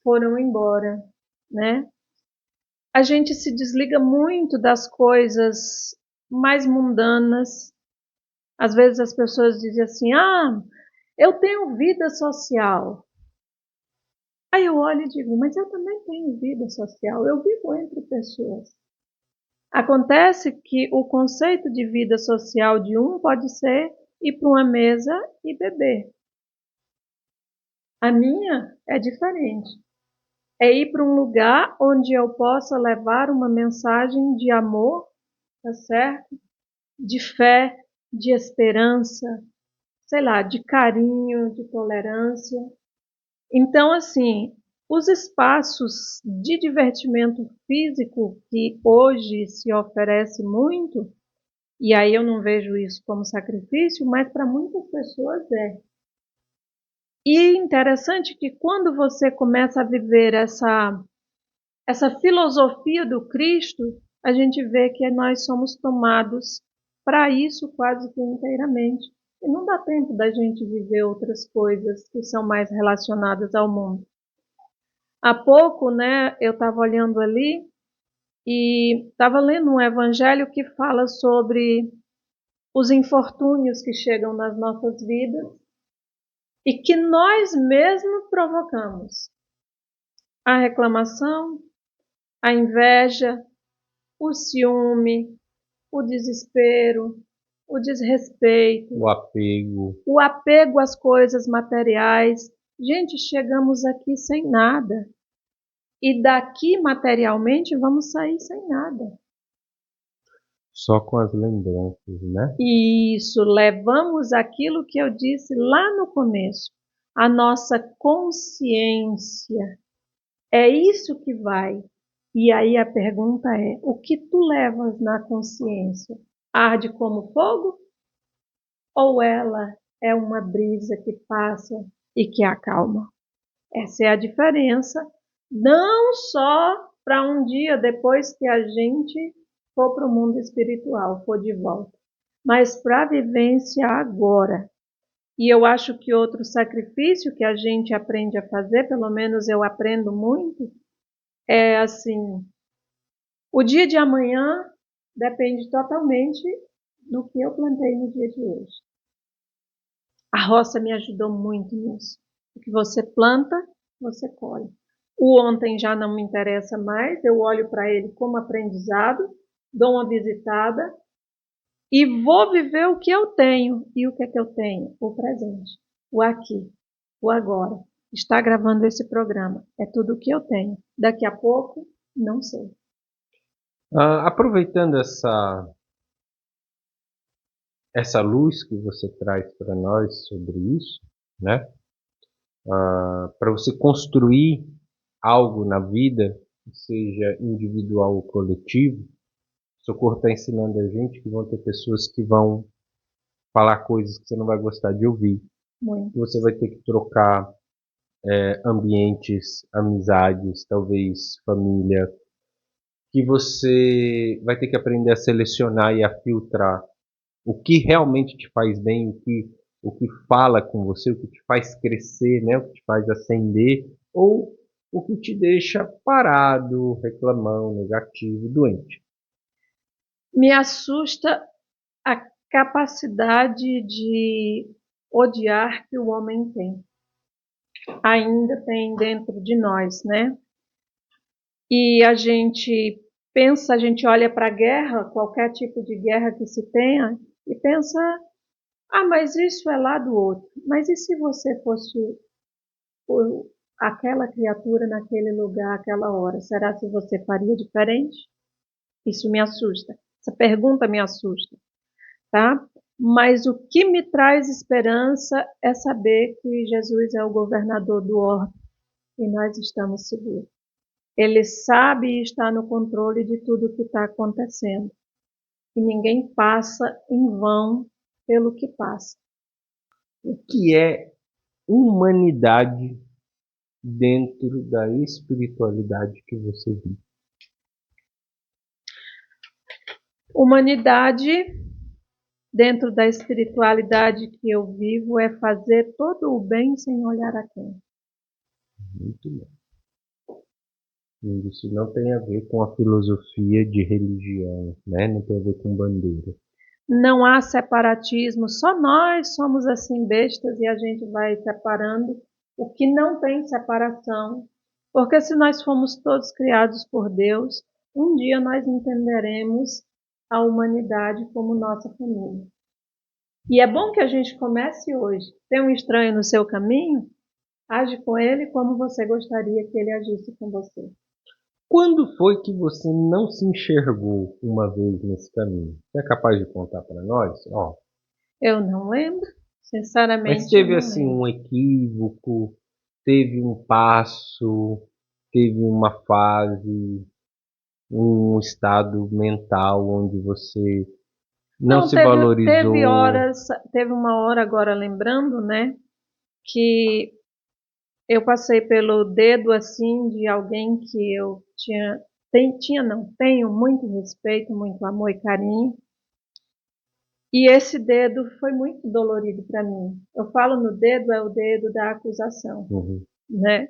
foram embora, né? A gente se desliga muito das coisas mais mundanas. Às vezes as pessoas dizem assim: ah, eu tenho vida social. Aí eu olho e digo: mas eu também tenho vida social, eu vivo entre pessoas. Acontece que o conceito de vida social de um pode ser ir para uma mesa e beber. A minha é diferente. É ir para um lugar onde eu possa levar uma mensagem de amor, tá certo? De fé, de esperança, sei lá, de carinho, de tolerância. Então, assim, os espaços de divertimento físico que hoje se oferece muito, e aí eu não vejo isso como sacrifício, mas para muitas pessoas é. E interessante que quando você começa a viver essa filosofia do Cristo, a gente vê que nós somos tomados para isso quase que inteiramente. E não dá tempo da gente viver outras coisas que são mais relacionadas ao mundo. Há pouco, né, eu estava olhando ali e estava lendo um evangelho que fala sobre os infortúnios que chegam nas nossas vidas e que nós mesmos provocamos. A reclamação, a inveja, o ciúme, o desespero, o desrespeito, o apego às coisas materiais. Gente, chegamos aqui sem nada. E daqui, materialmente, vamos sair sem nada.
Só com as lembranças, né?
Isso, levamos aquilo que eu disse lá no começo, a nossa consciência. É isso que vai. E aí a pergunta é: o que tu levas na consciência? Arde como fogo? Ou ela é uma brisa que passa e que acalma? Essa é a diferença, não só para um dia depois que a gente for para o mundo espiritual, for de volta, mas para a vivência agora. E eu acho que outro sacrifício que a gente aprende a fazer, pelo menos eu aprendo muito, é assim: o dia de amanhã depende totalmente do que eu plantei no dia de hoje. A roça me ajudou muito nisso. O que você planta, você colhe. O ontem já não me interessa mais, eu olho para ele como aprendizado, dou uma visitada e vou viver o que eu tenho. E o que é que eu tenho? O presente, o aqui, o agora. Está gravando esse programa. É tudo o que eu tenho. Daqui a pouco, não sei.
Aproveitando essa luz que você traz para nós sobre isso, né? Para você construir algo na vida, seja individual ou coletivo, o Socorro está ensinando a gente que vão ter pessoas que vão falar coisas que você não vai gostar de ouvir.
Muito.
Você vai ter que trocar ambientes, amizades, talvez família, que você vai ter que aprender a selecionar e a filtrar o que realmente te faz bem, o que fala com você, o que te faz crescer, né? O que te faz ascender, ou o que te deixa parado, reclamão, negativo, doente.
Me assusta a capacidade de odiar que o homem tem. Ainda tem dentro de nós, né? E a gente pensa, a gente olha para a guerra, qualquer tipo de guerra que se tenha, e pensa, mas isso é lá do outro. Mas e se você fosse aquela criatura naquele lugar, aquela hora? Será que você faria diferente? Isso me assusta. Essa pergunta me assusta, tá? Mas o que me traz esperança é saber que Jesus é o governador do orbe e nós estamos seguros. Ele sabe e está no controle de tudo que está acontecendo. E ninguém passa em vão pelo que passa.
O que é humanidade dentro da espiritualidade que você vive?
Humanidade, dentro da espiritualidade que eu vivo, é fazer todo o bem sem olhar a quem.
Muito bem. Isso não tem a ver com a filosofia de religião, né? Não tem a ver com bandeira.
Não há separatismo, só nós somos assim bestas e a gente vai separando o que não tem separação. Porque se nós fomos todos criados por Deus, um dia nós entenderemos a humanidade como nossa família. E é bom que a gente comece hoje. Tem um estranho no seu caminho? Age com ele como você gostaria que ele agisse com você.
Quando foi que você não se enxergou uma vez nesse caminho? Você é capaz de contar para nós?
Eu não lembro,
Mas
sinceramente, eu
teve
não
assim
lembro.
um equívoco, teve um passo, teve uma fase, um estado mental onde você não
Não,
se
teve
valorizou.
horas, teve uma hora agora lembrando, né, que eu passei pelo dedo assim de alguém que eu tenho muito respeito, muito amor e carinho. E esse dedo foi muito dolorido para mim. Eu falo no dedo, é o dedo da acusação,
Uhum.
né?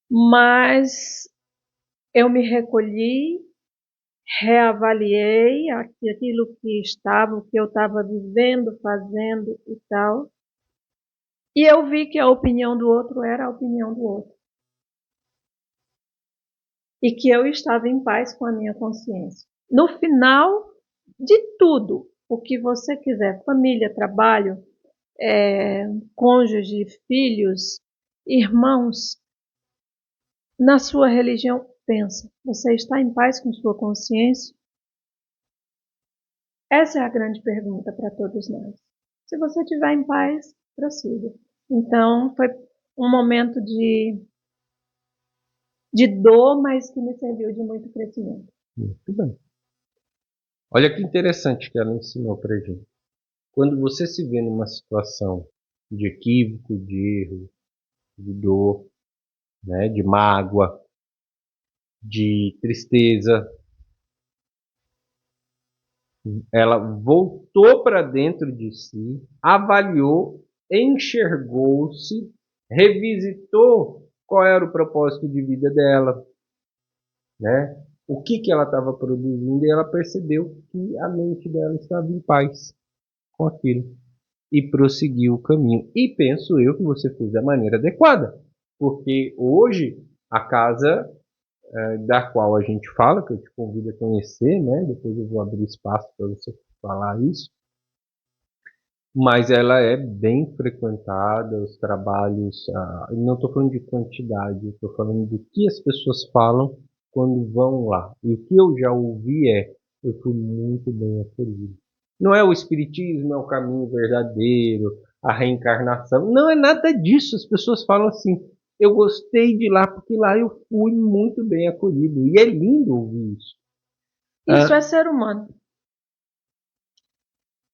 Mas eu me recolhi, reavaliei aquilo que estava, o que eu estava vivendo, fazendo e tal. E eu vi que a opinião do outro era a opinião do outro. E que eu estava em paz com a minha consciência. No final de tudo, o que você quiser, família, trabalho, cônjuge, filhos, irmãos, na sua religião, pensa, você está em paz com sua consciência? Essa é a grande pergunta para todos nós. Se você estiver em paz, prossiga. Então, foi um momento de dor, mas que me serviu de muito crescimento.
Muito bem. Olha que interessante que ela ensinou pra gente. Quando você se vê numa situação de equívoco, de erro, de dor, né, de mágoa, de tristeza, ela voltou para dentro de si, avaliou, enxergou-se, revisitou qual era o propósito de vida dela, né? O que ela estava produzindo, e ela percebeu que a mente dela estava em paz com aquilo e prosseguiu o caminho. E penso eu que você fez da maneira adequada, porque hoje a casa da qual a gente fala, que eu te convido a conhecer, né? Depois eu vou abrir espaço para você falar isso. Mas ela é bem frequentada, os trabalhos, não estou falando de quantidade, estou falando do que as pessoas falam quando vão lá. E o que eu já ouvi eu fui muito bem acolhido. Não é o espiritismo, é o caminho verdadeiro, a reencarnação, não é nada disso. As pessoas falam assim, eu gostei de lá porque lá eu fui muito bem acolhido. E é lindo ouvir isso.
Isso é ser humano.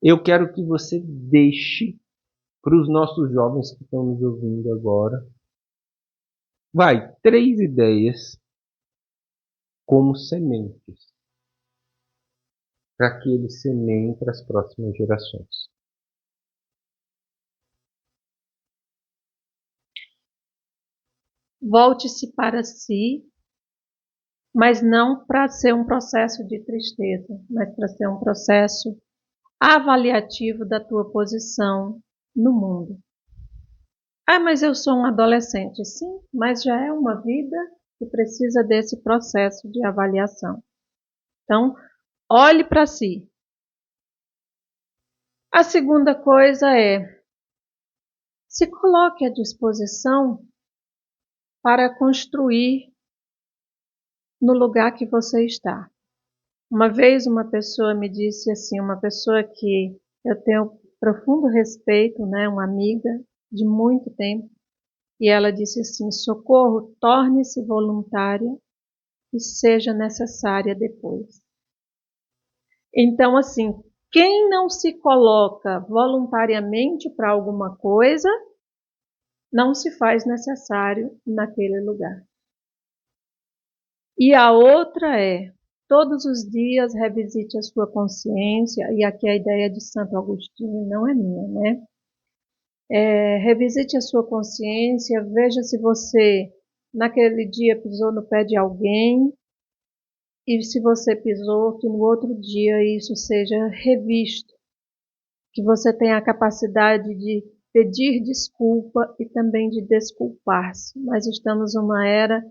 Eu quero que você deixe para os nossos jovens que estão nos ouvindo agora, 3 ideias como sementes, para que eles semeiem para as próximas gerações.
Volte-se para si, mas não para ser um processo de tristeza, mas para ser um processo avaliativo da tua posição no mundo. Ah, mas eu sou um adolescente. Sim, mas já é uma vida que precisa desse processo de avaliação. Então, olhe para si. A segunda coisa é: se coloque à disposição para construir no lugar que você está. Uma vez uma pessoa me disse assim, uma pessoa que eu tenho profundo respeito, né, uma amiga de muito tempo, e ela disse assim: Socorro, torne-se voluntária e seja necessária depois. Então, assim, quem não se coloca voluntariamente para alguma coisa, não se faz necessário naquele lugar. E a outra é: todos os dias revisite a sua consciência, e aqui a ideia de Santo Agostinho não é minha, né? Revisite a sua consciência, veja se você naquele dia pisou no pé de alguém, e se você pisou, que no outro dia isso seja revisto, que você tenha a capacidade de pedir desculpa e também de desculpar-se. Nós estamos numa era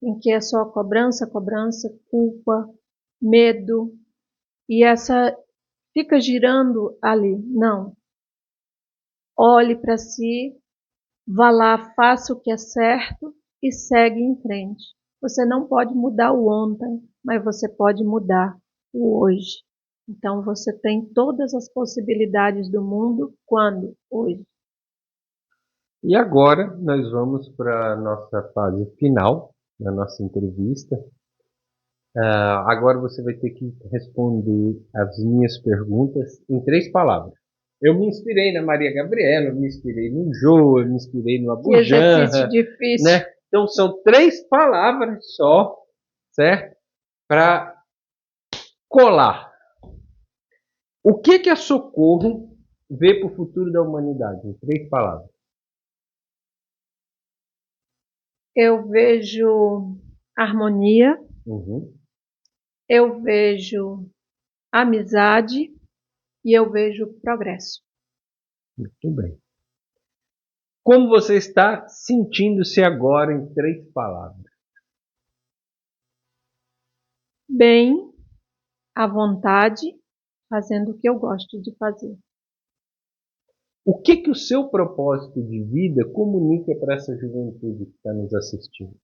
em que é só cobrança, cobrança, culpa, medo, e essa fica girando ali. Não. Olhe para si, vá lá, faça o que é certo e segue em frente. Você não pode mudar o ontem, mas você pode mudar o hoje. Então você tem todas as possibilidades do mundo quando? Hoje.
E agora nós vamos para a nossa fase final da nossa entrevista. Agora você vai ter que responder as minhas perguntas em 3 palavras. Eu me inspirei na Maria Gabriela, eu me inspirei no Jô, eu me inspirei no
Que exercício
Abujanra,
difícil.
né? Então são 3 palavras só, certo? Para colar. O que a Socorro vê para o futuro da humanidade? Em 3 palavras.
Eu vejo harmonia,
Uhum.
eu vejo amizade e eu vejo progresso.
Muito bem. Como você está sentindo-se agora em 3 palavras?
Bem, à vontade, fazendo o que eu gosto de fazer.
O que o seu propósito de vida comunica para essa juventude que está nos assistindo?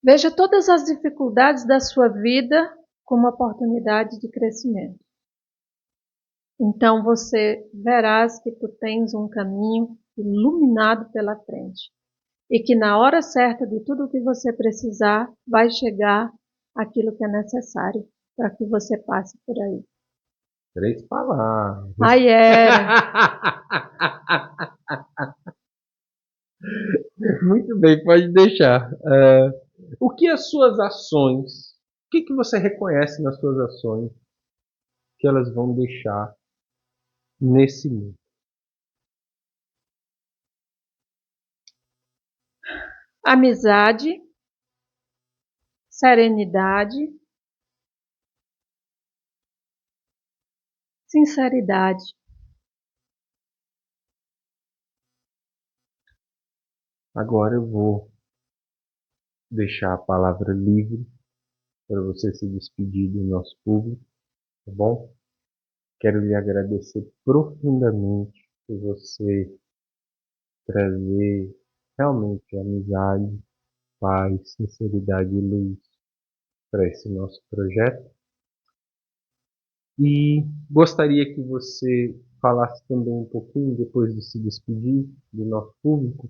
Veja todas as dificuldades da sua vida como oportunidade de crescimento. Então você verás que tu tens um caminho iluminado pela frente e que na hora certa de tudo o que você precisar vai chegar aquilo que é necessário para que você passe por aí.
3 palavras.
Aí era.
Muito bem, pode deixar. O que as suas ações, o que você reconhece nas suas ações que elas vão deixar nesse mundo?
Amizade, serenidade, sinceridade.
Agora eu vou deixar a palavra livre para você se despedir do nosso público, tá bom? Quero lhe agradecer profundamente por você trazer realmente amizade, paz, sinceridade e luz para esse nosso projeto. E gostaria que você falasse também um pouquinho, depois de se despedir do nosso público,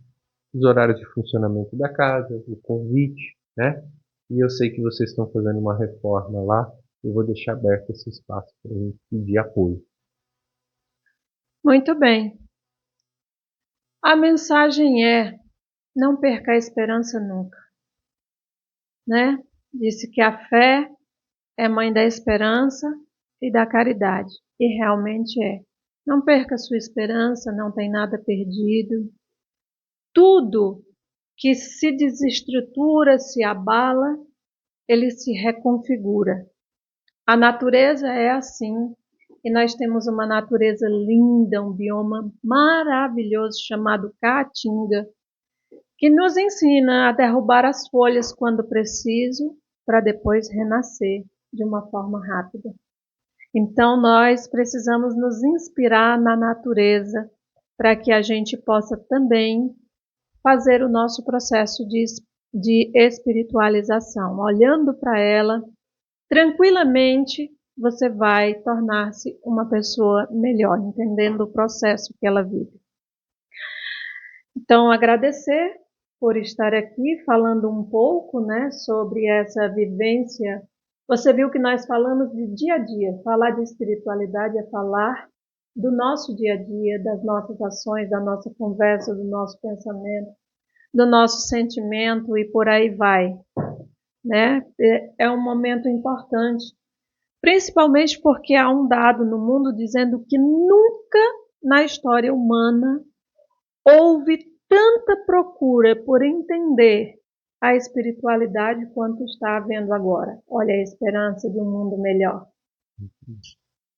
os horários de funcionamento da casa, o convite, né? E eu sei que vocês estão fazendo uma reforma lá, eu vou deixar aberto esse espaço para a gente pedir apoio.
Muito bem. A mensagem é: não perca a esperança nunca, né? Disse que a fé é mãe da esperança e da caridade, e realmente é. Não perca a sua esperança, não tem nada perdido. Tudo que se desestrutura, se abala, ele se reconfigura. A natureza é assim, e nós temos uma natureza linda, um bioma maravilhoso chamado Caatinga, que nos ensina a derrubar as folhas quando preciso, para depois renascer de uma forma rápida. Então nós precisamos nos inspirar na natureza para que a gente possa também fazer o nosso processo de espiritualização. Olhando para ela, tranquilamente você vai tornar-se uma pessoa melhor, entendendo o processo que ela vive. Então, agradecer por estar aqui falando um pouco, né, sobre essa vivência. Você viu que nós falamos de dia a dia. Falar de espiritualidade é falar do nosso dia a dia, das nossas ações, da nossa conversa, do nosso pensamento, do nosso sentimento e por aí vai, né? É um momento importante, principalmente porque há um dado no mundo dizendo que nunca na história humana houve tanta procura por entender a espiritualidade quanto está havendo agora. Olha a esperança de um mundo melhor,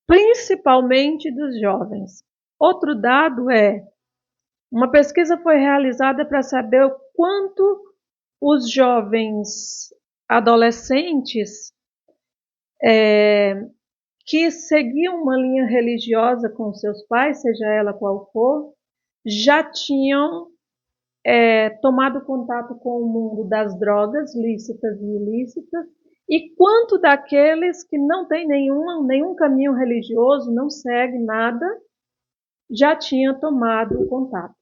principalmente dos jovens. Outro dado é, uma pesquisa foi realizada para saber o quanto os jovens adolescentes que seguiam uma linha religiosa com seus pais, seja ela qual for, já tinham tomado contato com o mundo das drogas lícitas e ilícitas, e quanto daqueles que não têm nenhum caminho religioso, não segue nada, já tinha tomado contato.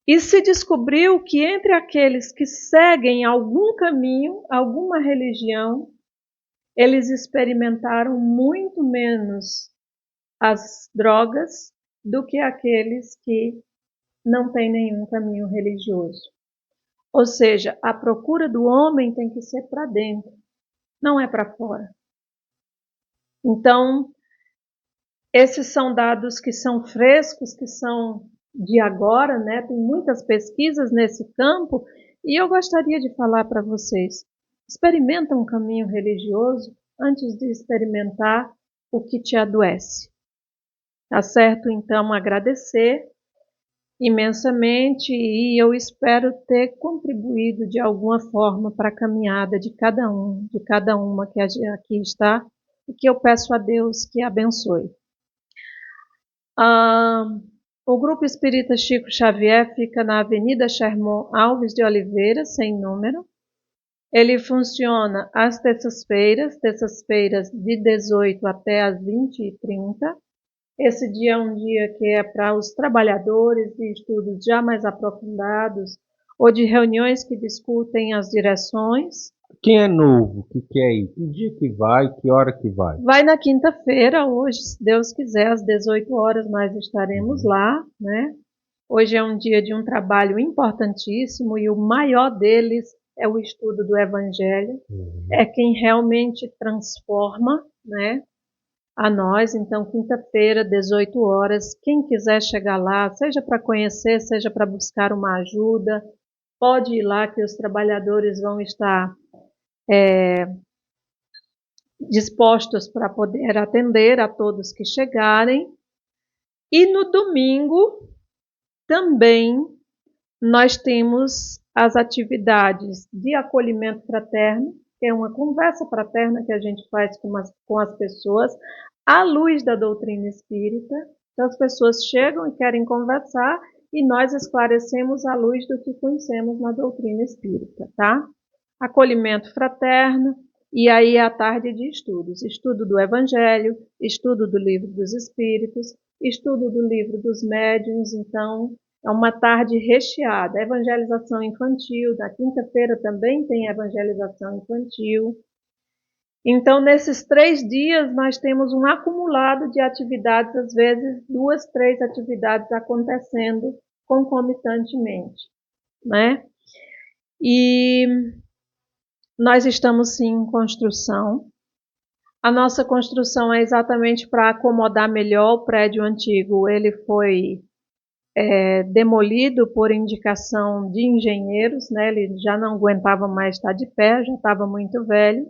E se descobriu que entre aqueles que seguem algum caminho, alguma religião, eles experimentaram muito menos as drogas do que aqueles que não têm nenhum caminho religioso. Ou seja, a procura do homem tem que ser para dentro, não é para fora. Então, esses são dados que são frescos, que são de agora, né? Tem muitas pesquisas nesse campo, e eu gostaria de falar para vocês: experimenta um caminho religioso antes de experimentar o que te adoece. Tá certo? Então, agradecer imensamente, e eu espero ter contribuído de alguma forma para a caminhada de cada um, de cada uma que aqui está, e que eu peço a Deus que abençoe. O Grupo Espírita Chico Xavier fica na Avenida Sherman Alves de Oliveira, sem número. Ele funciona às terças-feiras de 18 até às 20h30. Esse dia é um dia que é para os trabalhadores de estudos já mais aprofundados ou de reuniões que discutem as direções.
Quem é novo, que quer ir, que dia que vai, que hora que vai?
Vai na quinta-feira, hoje, se Deus quiser, às 18 horas nós estaremos lá, né? Hoje é um dia de um trabalho importantíssimo e o maior deles é o estudo do Evangelho. É quem realmente transforma, né, a nós. Então, quinta-feira, 18 horas, quem quiser chegar lá, seja para conhecer, seja para buscar uma ajuda, pode ir lá que os trabalhadores vão estar dispostos para poder atender a todos que chegarem. E no domingo também nós temos as atividades de acolhimento fraterno, que é uma conversa fraterna que a gente faz com as pessoas, à luz da doutrina espírita. Então, as pessoas chegam e querem conversar e nós esclarecemos à luz do que conhecemos na doutrina espírita, tá? Acolhimento fraterno, e aí à tarde de estudos. Estudo do Evangelho, estudo do Livro dos Espíritos, estudo do Livro dos Médiuns. Então, é uma tarde recheada. Evangelização infantil, na quinta-feira também tem evangelização infantil. Então, nesses 3 dias, nós temos um acumulado de atividades, às vezes 2, 3 atividades acontecendo concomitantemente, né? E nós estamos sim em construção. A nossa construção é exatamente para acomodar melhor o prédio antigo. Ele foi demolido por indicação de engenheiros, né? Ele já não aguentava mais estar de pé, já estava muito velho.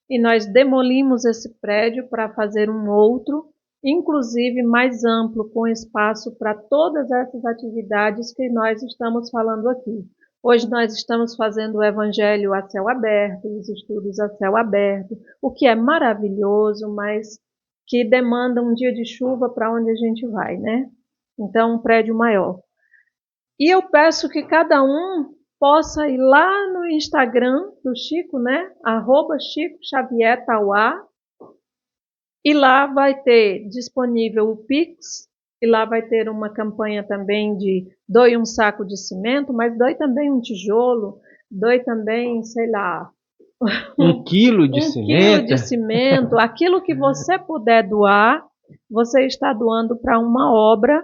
E nós demolimos esse prédio para fazer um outro, inclusive mais amplo, com espaço para todas essas atividades que nós estamos falando aqui. Hoje nós estamos fazendo o Evangelho a céu aberto, os estudos a céu aberto, o que é maravilhoso, mas que demanda um dia de chuva para onde a gente vai, né? Então, um prédio maior. E eu peço que cada um possa ir lá no Instagram do Chico, né? @ChicoXavierTauá. E lá vai ter disponível o Pix, e lá vai ter uma campanha também de doe um saco de cimento, mas doe também um tijolo, doe também, sei lá,
1 quilo de
1 quilo de
cimento.
cimento. Aquilo que você puder doar, você está doando para uma obra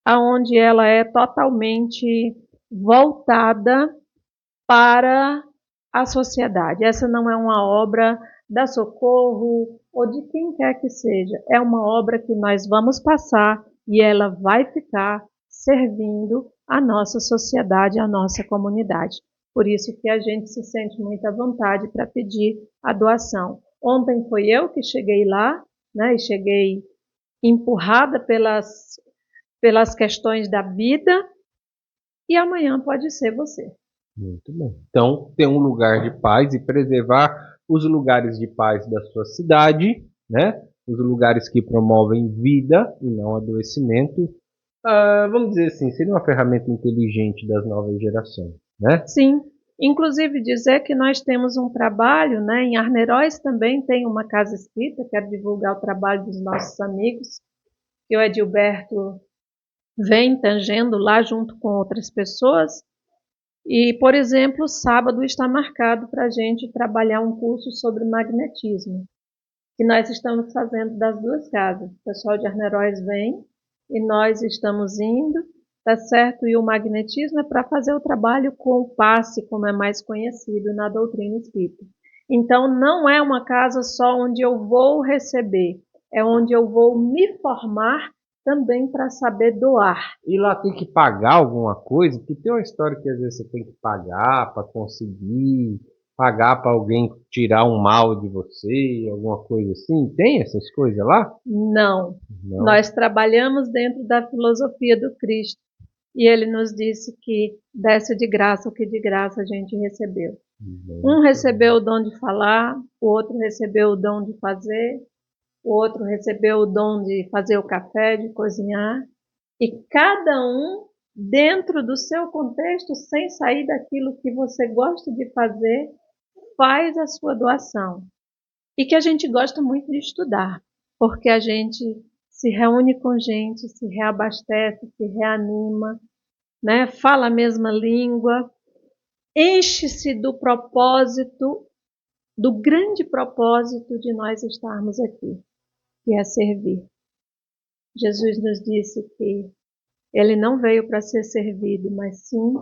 onde ela é totalmente voltada para a sociedade. Essa não é uma obra da Socorro ou de quem quer que seja. É uma obra que nós vamos passar e ela vai ficar servindo a nossa sociedade, a nossa comunidade. Por isso que a gente se sente muito à vontade para pedir a doação. Ontem foi eu que cheguei lá, né, e cheguei empurrada pelas questões da vida, e amanhã pode ser você.
Muito bem. Então, ter um lugar de paz e preservar os lugares de paz da sua cidade, né? Os lugares que promovem vida e não adoecimento. Vamos dizer assim, seria uma ferramenta inteligente das novas gerações, né?
Sim. Inclusive dizer que nós temos um trabalho, né? Em Arneiroz também tem uma casa espírita, quero divulgar o trabalho dos nossos amigos, que o Edilberto vem tangendo lá junto com outras pessoas. E, por exemplo, sábado está marcado para a gente trabalhar um curso sobre magnetismo, que nós estamos fazendo das 2 casas. O pessoal de Arneiroz vem e nós estamos indo, tá certo? E o magnetismo é para fazer o trabalho com o passe, como é mais conhecido na doutrina espírita. Então, não é uma casa só onde eu vou receber, é onde eu vou me formar também para saber doar.
E lá tem que pagar alguma coisa, porque tem uma história que às vezes você tem que pagar para conseguir, pagar para alguém tirar um mal de você, alguma coisa assim. Tem essas coisas lá?
Não.
Não.
Nós trabalhamos dentro da filosofia do Cristo. E ele nos disse que desse de graça o que de graça a gente recebeu. Um recebeu o dom de falar, o outro recebeu o dom de fazer, o outro recebeu o dom de fazer o café, de cozinhar. E cada um, dentro do seu contexto, sem sair daquilo que você gosta de fazer, faz a sua doação. E que a gente gosta muito de estudar, porque a gente se reúne com gente, se reabastece, se reanima, né? Fala a mesma língua, enche-se do propósito, do grande propósito de nós estarmos aqui, que é servir. Jesus nos disse que ele não veio para ser servido, mas sim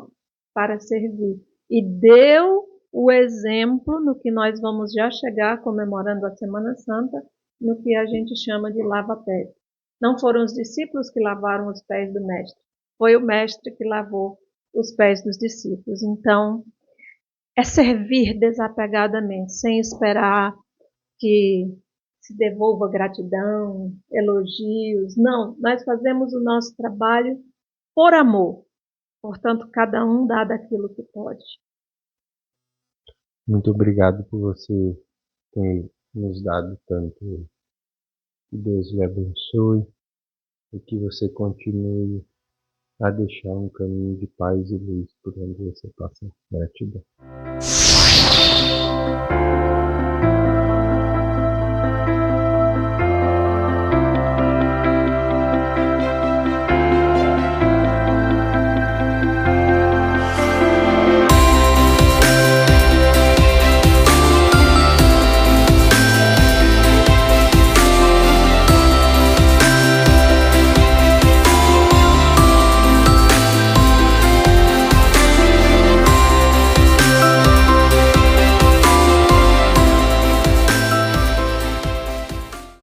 para servir. E deu o exemplo no que nós vamos já chegar comemorando a Semana Santa, no que a gente chama de lava-pés. Não foram os discípulos que lavaram os pés do mestre, foi o mestre que lavou os pés dos discípulos. Então, é servir desapegadamente, sem esperar que se devolva gratidão, elogios. Não, nós fazemos o nosso trabalho por amor. Portanto, cada um dá daquilo que pode.
Muito obrigado por você ter nos dado tanto. Que Deus lhe abençoe e que você continue a deixar um caminho de paz e luz por onde você passa. Gratidão.